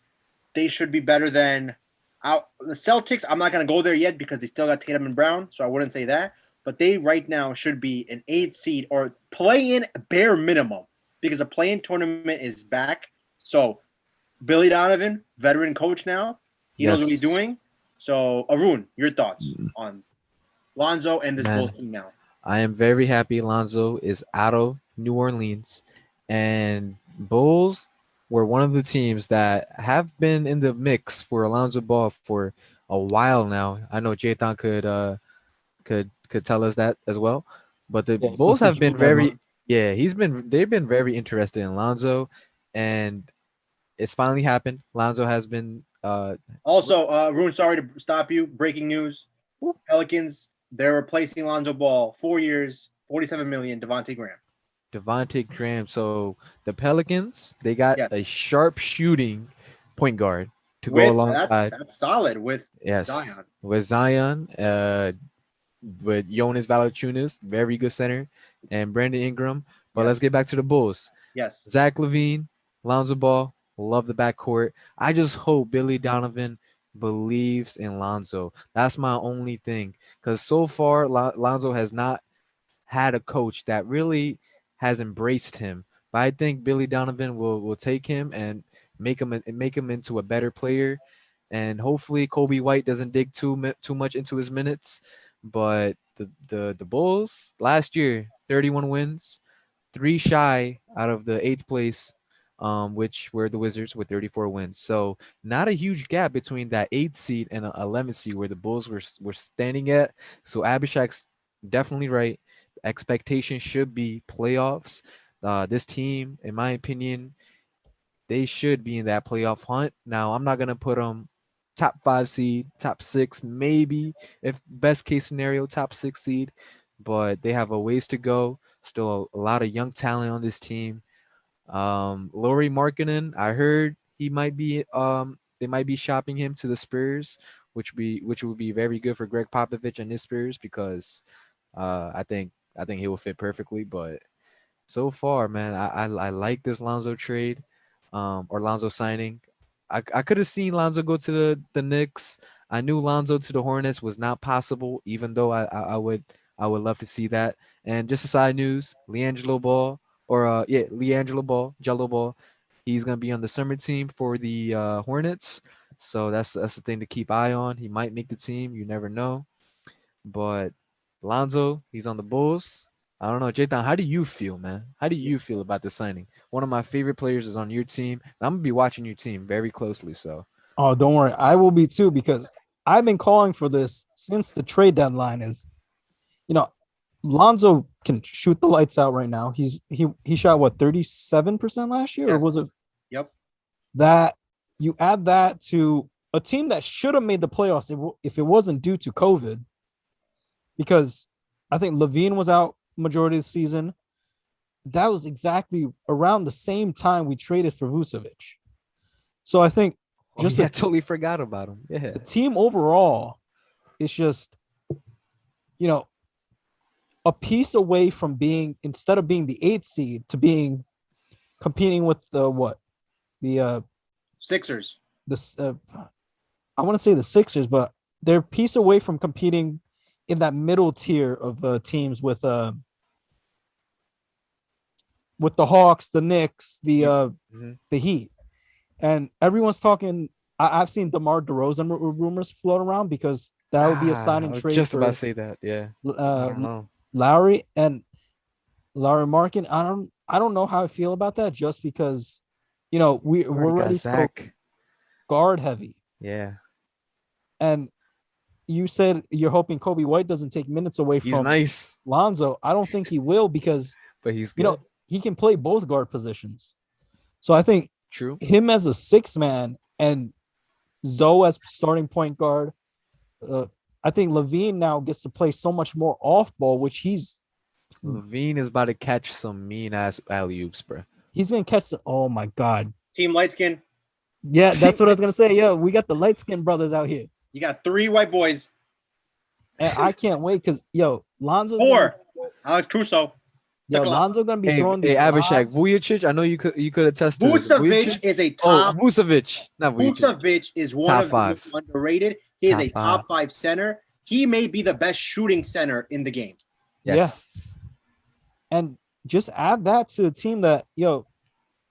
They should be better than the Celtics. I'm not going to go there yet because they still got Tatum and Brown, so I wouldn't say that. But they right now should be an 8th seed or play-in bare minimum, because the play-in tournament is back. So Billy Donovan, veteran coach now, he knows what he's doing. So Arun, your thoughts on Lonzo and this Bulls team now? I am very happy Lonzo is out of New Orleans, and Bulls were one of the teams that have been in the mix for Alonzo Ball for a while now. I know Jathan could tell us that as well, but the Bulls have been they've been very interested in Lonzo, and it's finally happened. Lonzo has been also Arun, sorry to stop you. Breaking news: Pelicans, they're replacing Lonzo Ball, 4 years, $47 million. Devontae Graham. So the Pelicans, they got a sharp shooting point guard to go alongside. That's solid with Zion. With Zion, with Jonas Valanciunas, very good center, and Brandon Ingram. But let's get back to the Bulls. Yes. Zach LaVine, Lonzo Ball, love the backcourt. I just hope Billy Donovan believes in Lonzo. That's my only thing, because so far Lonzo has not had a coach that really has embraced him. But I think Billy Donovan will take him and make him into a better player, and hopefully Kobe White doesn't dig too much into his minutes. But the Bulls last year, 31 wins, 3 shy out of the 8th place, which were the Wizards with 34 wins. So not a huge gap between that 8th seed and 11th seed where the Bulls were standing at. So Abhishek's definitely right. Expectation should be playoffs. This team, in my opinion, they should be in that playoff hunt. Now, I'm not gonna put them top 5 seed, top 6, maybe if best case scenario, top 6 seed, but they have a ways to go. Still a lot of young talent on this team. Lauri Markkanen, I heard he might be they might be shopping him to the Spurs, which would be very good for Greg Popovich and his Spurs because I think he will fit perfectly. But so far, man, I like this Lonzo trade, or Lonzo signing. I could have seen Lonzo go to the Knicks. I knew Lonzo to the Hornets was not possible, even though I would love to see that. And just a side news, LiAngelo Ball, LiAngelo Ball, Jello Ball, he's gonna be on the summer team for the Hornets. So that's the thing to keep eye on. He might make the team. You never know. But Lonzo, he's on the Bulls. I don't know, Jathan, how do you feel, man? How do you feel about the signing? One of my favorite players is on your team. I'm gonna be watching your team very closely. So, Oh, don't worry. I will be too, because I've been calling for this since the trade deadline. Lonzo can shoot the lights out right now. He shot what, 37% last year, or Yes. was it? Yep. That you add that to a team that should have made the playoffs if it wasn't due to COVID, because I think Levine was out majority of the season. That was exactly around the same time we traded for Vucevic. So I think I totally forgot about him. Yeah. the team overall is just, a piece away from being, instead of being the 8th seed, to being competing with the Sixers. I want to say the Sixers, but they're a piece away from competing in that middle tier of teams with the Hawks, the Knicks, the Heat, and everyone's talking. I've seen DeMar DeRozan rumors float around because that would be a sign and I was trade just for about to say that. Yeah. I don't know. Lauri Markkanen. I don't know how I feel about that, just because we're already so guard heavy. Yeah. And you said you're hoping Kobe White doesn't take minutes away from nice. Lonzo. I don't think he will, because But he's good. he can play both guard positions. So I think True. him as a 6th man and Zoe as starting point guard. I think Levine now gets to play so much more off ball, which Levine is about to catch some mean ass alley-oops, bro. he's gonna catch. Oh my god. Team light skin. Yeah, that's what I was gonna say. Yeah, we got the light skinned brothers out here. You got 3 white boys. And I can't wait, because Lonzo's 4. Alex Crusoe. Lonzo gonna be throwing Hey, these Abhishek, lobs. Vucevic, I know you could attest to this. Vucevic is a top. Vucevic, not Vucevic. Vucevic is one Top of 5. the underrated. He is Top a top 5 center. He may be the best shooting center in the game. Yes. And just add that to the team that,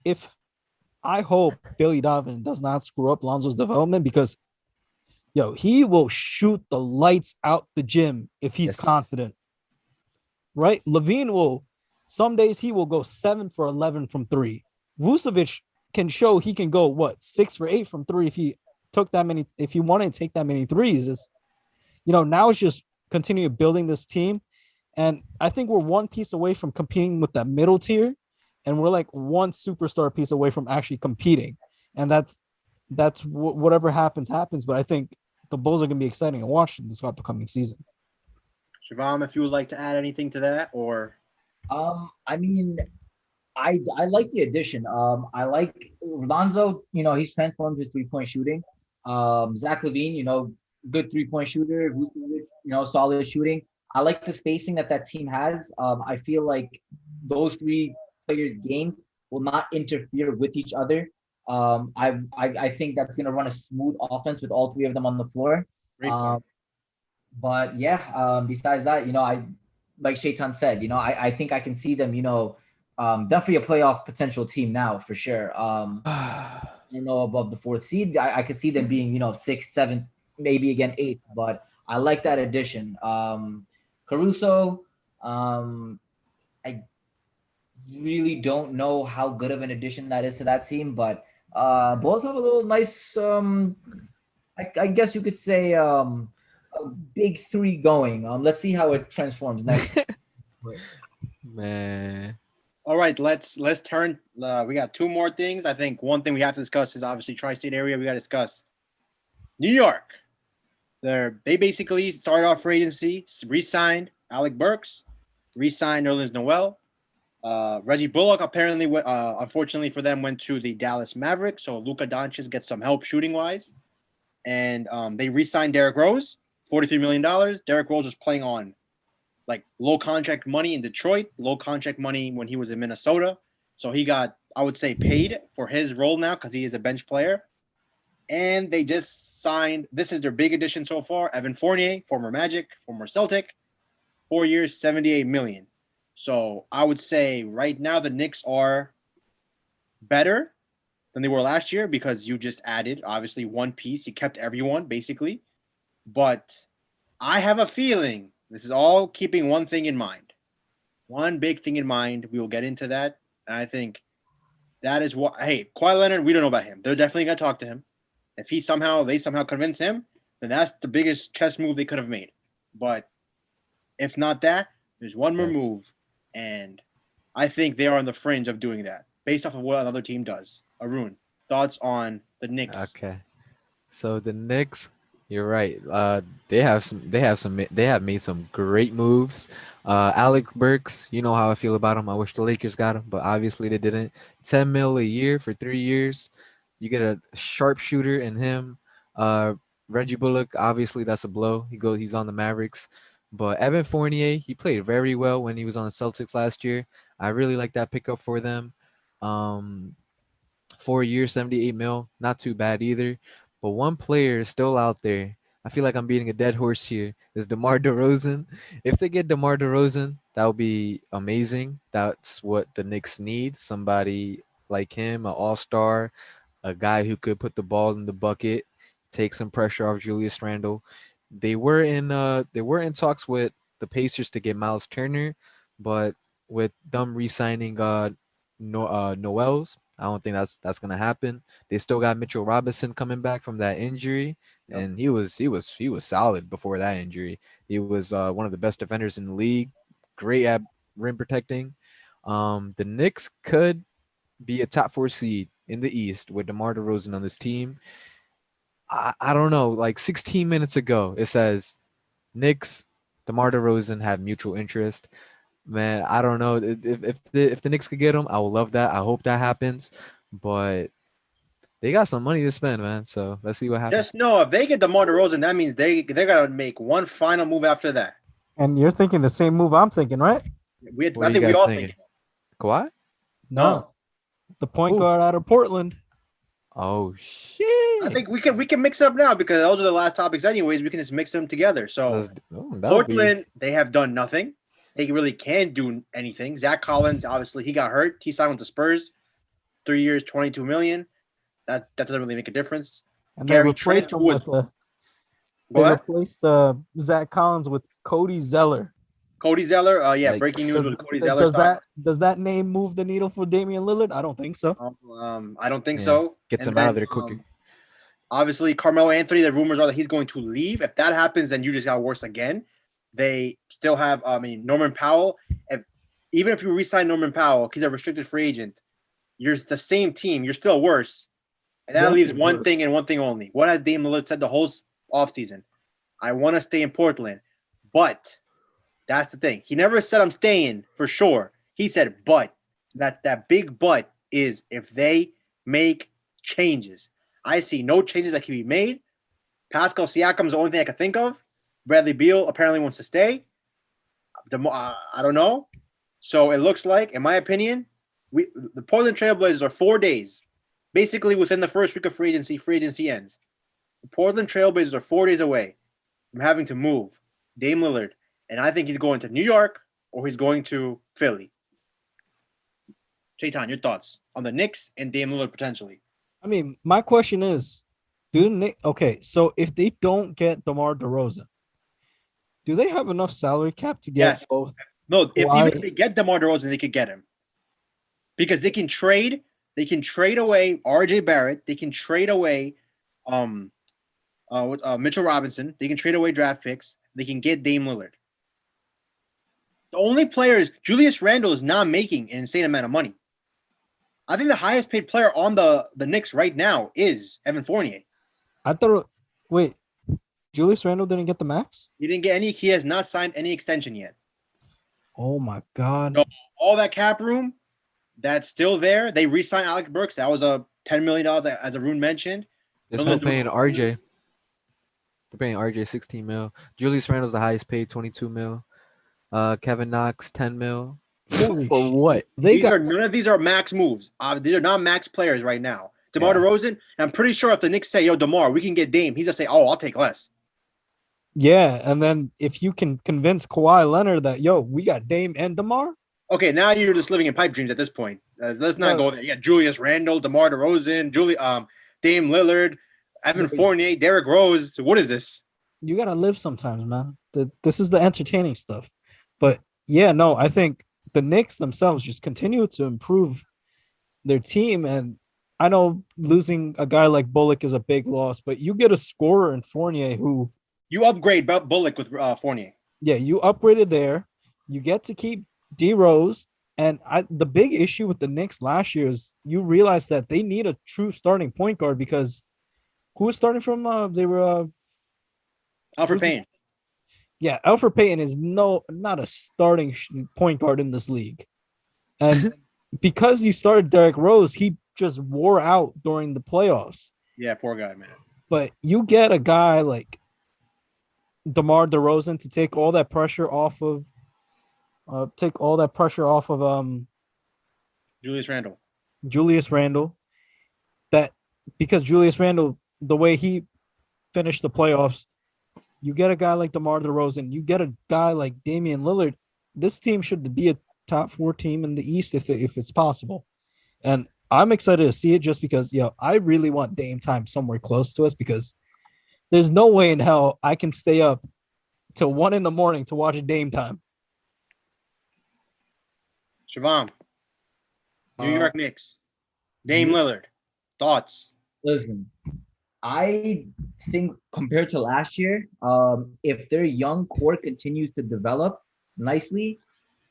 if I hope Billy Donovan does not screw up Lonzo's development, because, he will shoot the lights out the gym if he's confident. Right? Levine some days he will go 7 for 11 from 3. Vucevic can show he can go 6 for 8 from 3 if he wanted to take that many threes. Now it's just continue building this team. And I think we're one piece away from competing with that middle tier, and we're like one superstar piece away from actually competing. And that's whatever happens. But I think the Bulls are going to be exciting to watch this upcoming season. Shivam, if you would like to add anything to that, or I mean, I like the addition. I like Lonzo. He's transformed his 3-point shooting. Zach LaVine, good 3-point shooter. Vucevic, solid shooting. I like the spacing that team has. I feel like those 3 players' games will not interfere with each other. I think that's going to run a smooth offense with all 3 of them on the floor. But yeah, besides that, I like Shaitan said, I think I can see them, definitely a playoff potential team now for sure. I don't know above the 4th seed. I could see them being, 6th, 7th, maybe again 8th, but I like that addition. Caruso, I really don't know how good of an addition that is to that team, but Bulls have a little nice, I guess you could say, a big 3 going. Let's see how it transforms next. Man. All right, let's turn. We got 2 more things. I think one thing we have to discuss is obviously tri-state area. We got to discuss New York. They basically started off free agency, re-signed Alec Burks, re-signed Nerlens Noel. Reggie Bullock apparently, unfortunately for them, went to the Dallas Mavericks. So Luka Doncic gets some help shooting wise, and they re-signed Derrick Rose, $43 million. Derrick Rose was playing on like low contract money in Detroit, low contract money when he was in Minnesota. So he got, I would say, paid for his role now because he is a bench player. And they just signed, this is their big addition so far, Evan Fournier, former Magic, former Celtic, 4 years, $78 million. So I would say right now the Knicks are better than they were last year because you just added, obviously, one piece. You kept everyone, basically. But I have a feeling this is all keeping one thing in mind. One big thing in mind. We will get into that. And I think that is what, hey, Kawhi Leonard, we don't know about him. They're definitely going to talk to him. If they somehow convince him, then that's the biggest chess move they could have made. But if not that, there's one more move. And I think they are on the fringe of doing that based off of what another team does. Arun, thoughts on the Knicks? Okay. So the Knicks, you're right. They have made some great moves. Alec Burks, you know how I feel about him. I wish the Lakers got him, but obviously they didn't. 10 mil a year for 3 years. You get a sharpshooter in him. Reggie Bullock, obviously that's a blow. He's on the Mavericks. But Evan Fournier, he played very well when he was on the Celtics last year. I really like that pickup for them. 4 years, 78 mil, not too bad either. But one player is still out there. I feel like I'm beating a dead horse here. Is DeMar DeRozan. If they get DeMar DeRozan, that would be amazing. That's what the Knicks need. Somebody like him, an all-star, a guy who could put the ball in the bucket, take some pressure off Julius Randle. They were in talks with the Pacers to get Miles Turner, but with them re-signing Noel's, I don't think that's gonna happen. They still got Mitchell Robinson coming back from that injury, and he was solid before that injury. He was one of the best defenders in the league, great at rim protecting. The Knicks could be a top 4 seed in the East with DeMar DeRozan on this team. I don't know. Like 16 minutes ago, it says Knicks, DeMar DeRozan have mutual interest. Man, I don't know if the Knicks could get him, I would love that. I hope that happens, but they got some money to spend, man. So let's see what happens. Just know if they get DeMar DeRozan, that means they're gonna make one final move after that. And you're thinking the same move I'm thinking, right? I think we all think Kawhi? No. The point guard out of Portland. Oh shit! I think we can mix it up now because those are the last topics, anyways. We can just mix them together. So Portland, they have done nothing. They really can't do anything. Zach Collins, obviously, he got hurt. He signed with the Spurs, 3 years, $22 million. That doesn't really make a difference. And they replaced him with replaced Zach Collins with Cody Zeller. Cody Zeller, breaking news with Cody Zeller. Does that name move the needle for Damian Lillard? I don't think so. I don't think so. Gets him out of there quicker. Obviously, Carmelo Anthony, the rumors are that he's going to leave. If that happens, then you just got worse again. They still have, Norman Powell. Even if you re-sign Norman Powell, he's a restricted free agent, you're the same team. You're still worse. And that leaves one thing and one thing only. What has Damian Lillard said the whole offseason? I want to stay in Portland, but that's the thing. He never said I'm staying for sure. He said, but that big but is if they make changes. I see no changes that can be made. Pascal Siakam's the only thing I can think of. Bradley Beal apparently wants to stay. I don't know. So it looks like, in my opinion, the Portland Trailblazers are 4 days. Basically, within the first week of free agency ends. The Portland Trailblazers are 4 days away from having to move Dame Lillard. And I think he's going to New York or he's going to Philly. Chaitan, your thoughts on the Knicks and Dame Lillard potentially? I mean, my question is, do the Knicks, okay, so if they don't get DeMar DeRozan, do they have enough salary cap to get Yes. both? No, if even if Kawhi? they get DeMar DeRozan, they could get him because they can trade. They can trade away R.J. Barrett. They can trade away Mitchell Robinson. They can trade away draft picks. They can get Dame Lillard. The only players Julius Randle is not making an insane amount of money. I think the highest paid player on the Knicks right now is Evan Fournier. I thought, wait, Julius Randle didn't get the max? He didn't get any. He has not signed any extension yet. Oh my God. So all that cap room that's still there. They re-signed Alec Burks. That was a $10 million, as Arun mentioned. They're still paying RJ. They're paying RJ 16 mil. Julius Randle's the highest paid, 22 mil. Kevin Knox, 10 mil. Holy For shit. what? None of these are max moves. These are not max players right now. DeMar DeRozan, I'm pretty sure if the Knicks say, yo, DeMar, we can get Dame, he's going to say, oh, I'll take less. Yeah, and then if you can convince Kawhi Leonard that, yo, we got Dame and DeMar. Okay, now you're just living in pipe dreams at this point. Let's not go there. Yeah, Julius Randle, DeMar DeRozan, Dame Lillard, Evan Fournier, Derrick Rose. What is this? You gotta live sometimes, man. This is the entertaining stuff. But yeah, no, I think the Knicks themselves just continue to improve their team. And I know losing a guy like Bullock is a big loss, but you get a scorer in Fournier who you upgrade Bullock with Fournier. Yeah, you upgraded there. You get to keep D Rose. And the big issue with the Knicks last year is you realize that they need a true starting point guard because who was starting from? They were Alfred Payton. Yeah, Alfred Payton is not a starting point guard in this league, and because you started Derrick Rose, he just wore out during the playoffs. Yeah, poor guy, man. But you get a guy like DeMar DeRozan to take all that pressure off of. Julius Randle. That because Julius Randle, the way he finished the playoffs, you get a guy like DeMar DeRozan, you get a guy like Damian Lillard. This team should be a top 4 team in the East if it's possible. And I'm excited to see it just because, I really want Dame time somewhere close to us because there's no way in hell I can stay up till 1 a.m. to watch Dame time. Shivam, New York Knicks, Dame Lillard, thoughts? Listen, I think compared to last year, if their young core continues to develop nicely,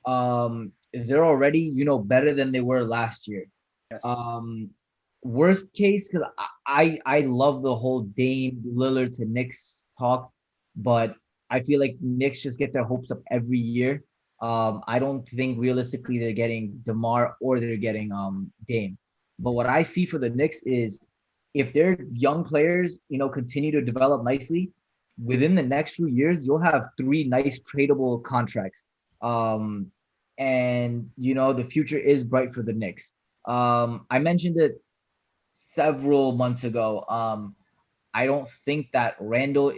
they're already, better than they were last year. Yes. Worst case, because I love the whole Dame Lillard to Knicks talk, but I feel like Knicks just get their hopes up every year. I don't think realistically they're getting DeMar or they're getting Dame. But what I see for the Knicks is if their young players, continue to develop nicely, within the next few years, you'll have 3 nice tradable contracts. And the future is bright for the Knicks. I mentioned it several months ago. I don't think that Randall,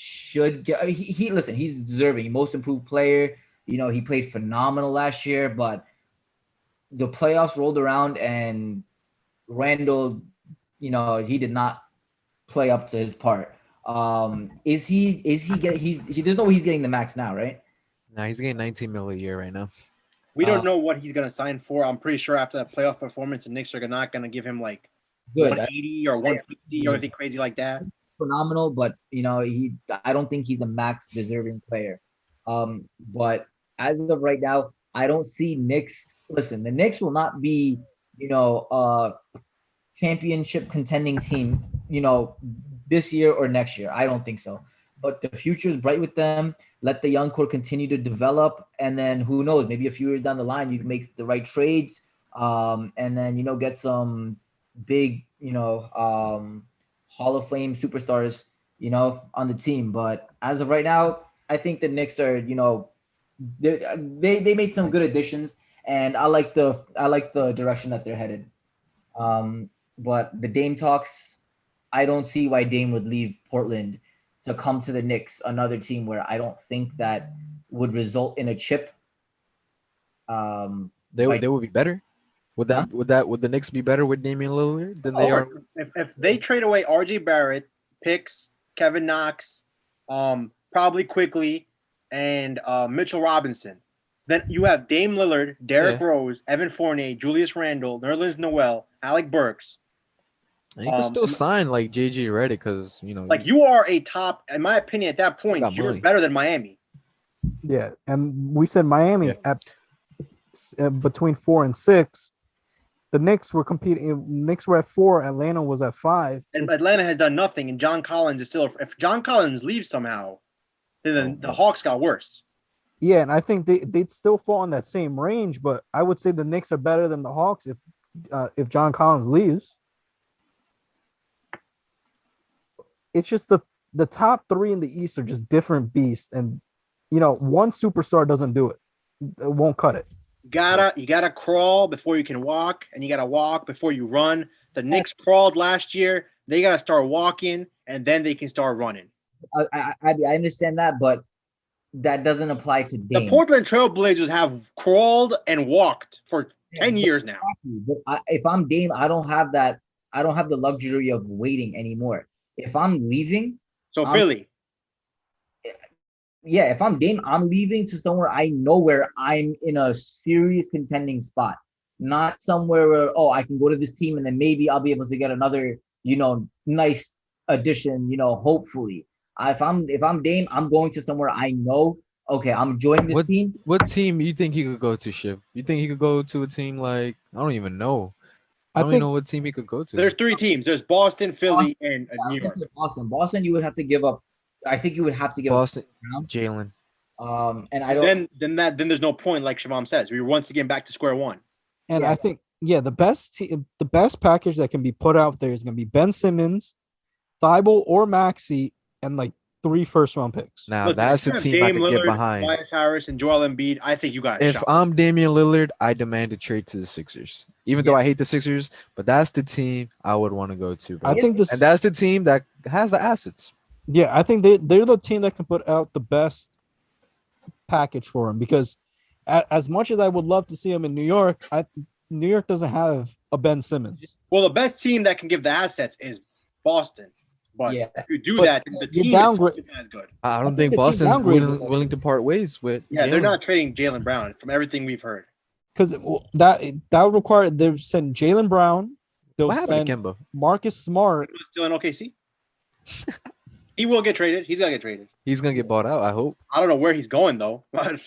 should get. Listen. He's deserving, most improved player. He played phenomenal last year, but the playoffs rolled around and Randall, he did not play up to his part. There's no way he's getting the max now, right? No, he's getting 19 mil a year right now. We don't know what he's gonna sign for. I'm pretty sure after that playoff performance, the Knicks are not gonna give him like 180 or 150 or anything crazy like that. Phenomenal, but I don't think he's a max deserving player. But as of right now, I don't see Knicks. Listen, the Knicks will not be, a championship contending team, this year or next year. I don't think so. But the future is bright with them. Let the young core continue to develop, and then who knows? Maybe a few years down the line, you can make the right trades, and then get some big, Hall of Fame superstars, on the team. But as of right now, I think the Knicks are, they made some good additions, and I like the direction that they're headed. But the Dame talks, I don't see why Dame would leave Portland to come to the Knicks, another team where I don't think that would result in a chip. They would be better. Would the Knicks be better with Damian Lillard than they are? If they trade away RJ Barrett, picks, Kevin Knox, probably quickly, and Mitchell Robinson, then you have Dame Lillard, Derrick Rose, Evan Fournier, Julius Randle, Nerlens Noel, Alec Burks. And you can still sign like JJ Redick because like you are a top. In my opinion, at that point, you're better than Miami. Yeah, and we said Miami at between 4 and 6. The Knicks were competing. Knicks were at 4. Atlanta was at 5. And Atlanta has done nothing. And John Collins is still. If John Collins leaves somehow, then the Hawks got worse. Yeah, and I think they'd still fall in that same range. But I would say the Knicks are better than the Hawks if John Collins leaves. It's just the top 3 in the East are just different beasts, and one superstar doesn't do it. It won't cut it. You gotta crawl before you can walk, and you gotta walk before you run. The Knicks crawled last year. They gotta start walking, and then they can start running. I understand that, but that doesn't apply to Dame. The Portland Trailblazers have crawled and walked for 10 years now. But if I'm Dame, I don't have that. I don't have the luxury of waiting anymore. If I'm leaving, Philly. Yeah, if I'm Dame, I'm leaving to somewhere I know where I'm in a serious contending spot, not somewhere where I can go to this team and then maybe I'll be able to get another nice addition. Hopefully, if I'm Dame, I'm going to somewhere I know. Okay, I'm joining this team. What team you think he could go to, Shiv? You think he could go to a team like I don't even know. I don't even know what team he could go to. There's 3 teams. There's Boston, Philly, and New York. Boston, you would have to give up. I think you would have to give Boston, Jalen. And I don't. Then there's no point, like Shivam says. We're once again back to square one. And I think the best package that can be put out there is going to be Ben Simmons, Thibault or Maxey, and like 3 first-round picks. Now that's the team I could get behind. Tobias Harris and Joel Embiid. I think you got. If I'm Damian Lillard, I demand a trade to the Sixers. Even though I hate the Sixers, but that's the team I would want to go to. Bro. And that's the team that has the assets. Yeah, I think they're the team that can put out the best package for him because as much as I would love to see him in New York, New York doesn't have a Ben Simmons. Well, the best team that can give the assets is Boston. But if you do that, the team is as good. I don't think Boston's willing to part ways with. Yeah, they're not trading Jaylen Brown from everything we've heard. Because that would require they'll send Jaylen Brown. They'll send Kemba? Marcus Smart. Still in OKC. He will get traded. He's gonna get traded. He's gonna get bought out. I hope. I don't know where he's going though. But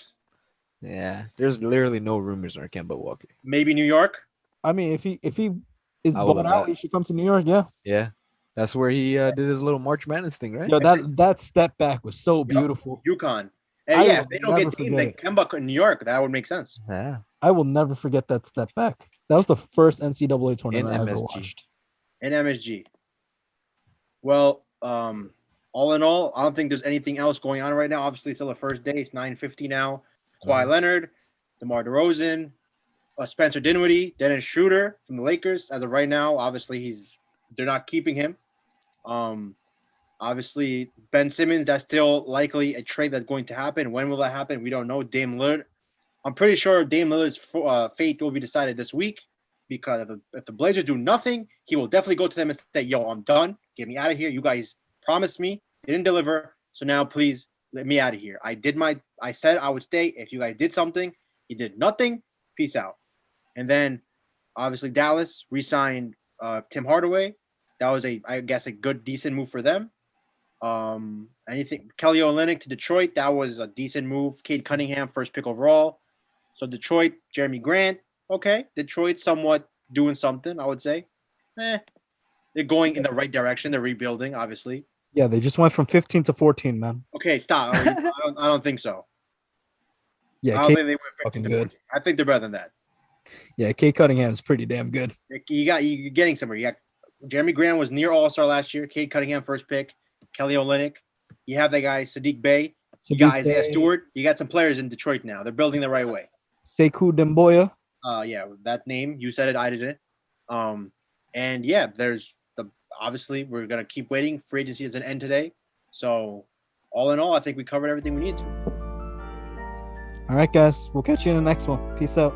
yeah, there's literally no rumors on Kemba walking. Maybe New York. I mean, if he is bought out, he should come to New York. Yeah. Yeah, that's where he did his little March Madness thing, right? Yo, that step back was so beautiful. UConn. And if they don't get teams like Kemba in New York, that would make sense. Yeah. I will never forget that step back. That was the first NCAA tournament I ever watched. In MSG. Well, all in all, I don't think there's anything else going on right now. Obviously, it's still the first day. It's 9:50 now. Kawhi Leonard, DeMar DeRozan, Spencer Dinwiddie, Dennis Schroeder from the Lakers. As of right now, obviously they're not keeping him. Obviously, Ben Simmons, that's still likely a trade that's going to happen. When will that happen? We don't know. Dame Lillard, I'm pretty sure Dame Lillard's fate will be decided this week because if the Blazers do nothing, he will definitely go to them and say, yo, I'm done. Get me out of here. You guys promised me, didn't deliver. So now please let me out of here. I said I would stay. If you guys did something, you did nothing. Peace out. And then obviously Dallas re-signed Tim Hardaway. That was a good, decent move for them. Anything Kelly Olynyk to Detroit, that was a decent move. Cade Cunningham, first pick overall. So Detroit, Jeremy Grant. Okay. Detroit somewhat doing something, I would say. They're going in the right direction. They're rebuilding, obviously. Yeah, they just went from 15 to 14, man. Okay, stop. I don't think so. Yeah, I don't think they went 15 to 14. I think they're better than that. Yeah, Cade Cunningham is pretty damn good. You're getting somewhere. You got Jeremy Grant was near All-Star last year. Cade Cunningham, first pick. Kelly Olynyk. You have that guy, Sadiq Bey. You got Isaiah Stewart. You got some players in Detroit now. They're building the right way. Sekou Demboya. Yeah, that name. You said it. I didn't. And yeah, obviously we're going to keep waiting. Free agency doesn't end today. So all in all, I think we covered everything we need to. All right, guys. We'll catch you in the next one. Peace out.